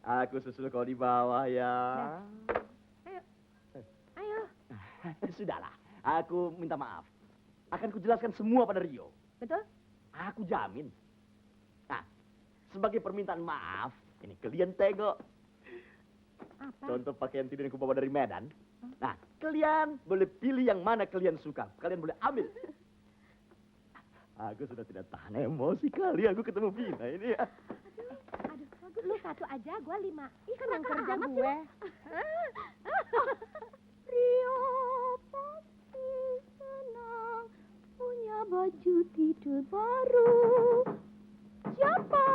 Aku susul kau di bawah ya. Ayo. Sudahlah, aku minta maaf. Akan kujelaskan semua pada Rio. Betul? Aku jamin. Nah, sebagai permintaan maaf, ini kalian tengok. Apa? Contoh pakaian tidur yang kubawa dari Medan. Nah, kalian boleh pilih yang mana kalian suka. Kalian boleh ambil. Aku sudah tidak tahan emosi kali aku ketemu Vina ini. Aduh, lu satu aja, gue 5. Kan yang kerja amat gue. Rio pasti senang punya baju tidur baru. Siapa?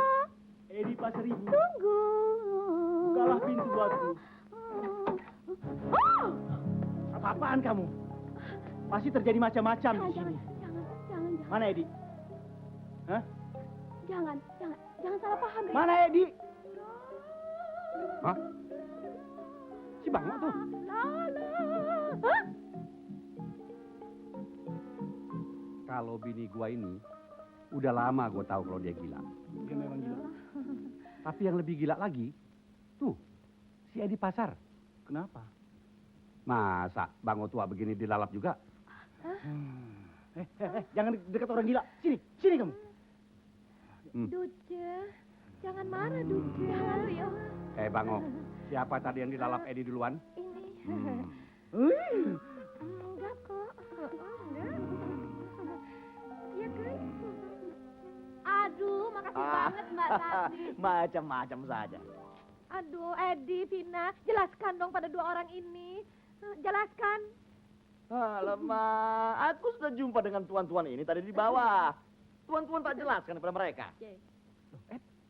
Edi Pasar Ibu. Tunggu. Bukalah pintu buatku. Apa-apaan kamu? Pasti terjadi macam-macam di sini. Jangan. Mana Edi? Hah? Jangan salah paham. Mana Edi? Hah? Bangok tuh. Hah? Kalau bini gua ini, udah lama gua tahu kalau dia gila. Dia memang gila. Tapi yang lebih gila lagi, tuh, si Edi Pasar. Kenapa? Masa Bangok tua begini dilalap juga? Jangan dekat orang gila. Sini kamu. Duce, jangan marah Duce. Jangan Rio. Bangok, siapa tadi yang dilalap Edi duluan? Enggak kok. Enggak. Iya kan? Aduh, makasih banget Mbak Tati. Macam-macam saja. Aduh, Edi, Vina, jelaskan dong pada dua orang ini. Jelaskan. Alamak, aku sudah jumpa dengan tuan-tuan ini tadi di bawah. Tuan-tuan tak jelaskan kepada mereka.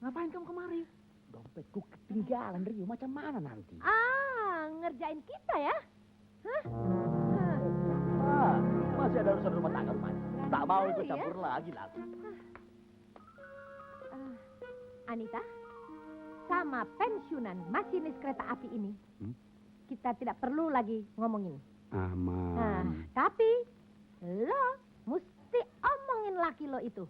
Ngapain kamu kemari? Dompetku ketinggalan, Rio. Macam mana nanti? Ngerjain kita ya? Hah? Masih ada urusan rumah tangga rupanya. Tak mau ikut ya? campur lagi lah. Anita, sama pensiunan masinis kereta api ini, kita tidak perlu lagi ngomongin. Aman. Nah, tapi lo mesti omongin laki lo itu.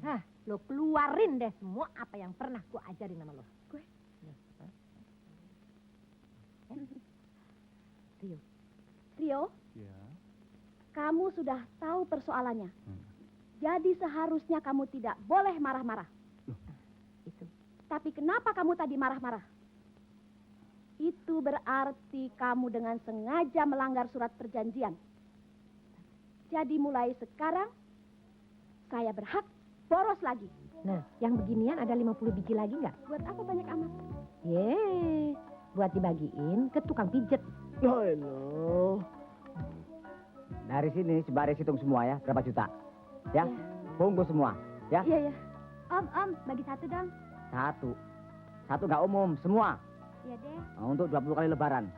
Hah, lo keluarin deh semua apa yang pernah gua ajarin sama lo. Gue? Rio, Ya. kamu sudah tahu persoalannya. Jadi seharusnya kamu tidak boleh marah-marah. Itu. Tapi kenapa kamu tadi marah-marah? Itu berarti kamu dengan sengaja melanggar surat perjanjian. Jadi mulai sekarang, saya berhak boros lagi. Nah, yang beginian ada 50 biji lagi nggak? Buat apa banyak amat? Yeay, buat dibagiin ke tukang pijet. Loh. Dari sini si Baris hitung semua ya, berapa juta? Ya, bungkus semua, ya? Iya, iya. Om, bagi satu dong. Satu nggak umum, semua. Iya deh. Untuk 20 kali lebaran.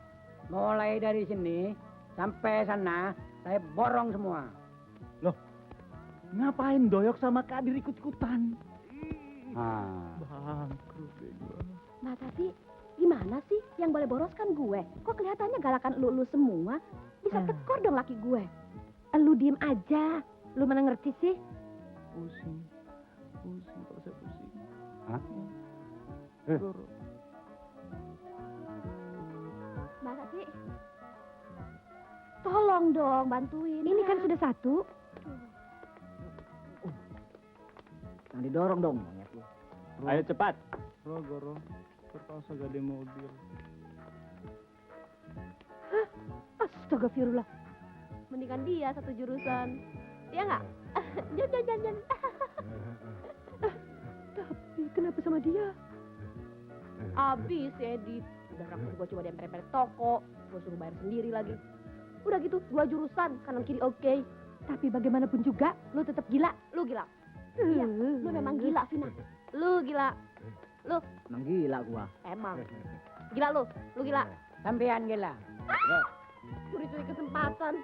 Mulai dari sini sampai sana saya borong semua. Loh, ngapain Doyok sama Kadir ikut-ikutan? Bangkrut deh gue. Mbak Tati, gimana sih? Yang boleh boros kan gue. Kok kelihatannya galakan lu semua? Bisa tekor dong laki gue. Lu diem aja. Lu mana ngerti sih? Pusing, kalau saya pusing. Hah? Mbak Tati, tolong dong bantuin. Ini kan sudah satu. Yang didorong dong. Ayo cepat. Goro, terpaksa gak ada mobil. Astagfirullah. Mendingan dia satu jurusan. Iya nggak? Jangan. Tapi kenapa sama dia? Abis Edi. Udah raktir gue coba diamper toko. Gue suruh bayar sendiri lagi. Udah gitu, 2 jurusan. Kanan kiri oke. Tapi bagaimanapun juga, lu tetap gila. Lu gila. Iya, lu memang gila, Vina. Lu gila. Lu. Emang gila gua. Emang. Gila lu. Lu gila. Sampean gila. Curi-curi kesempatan.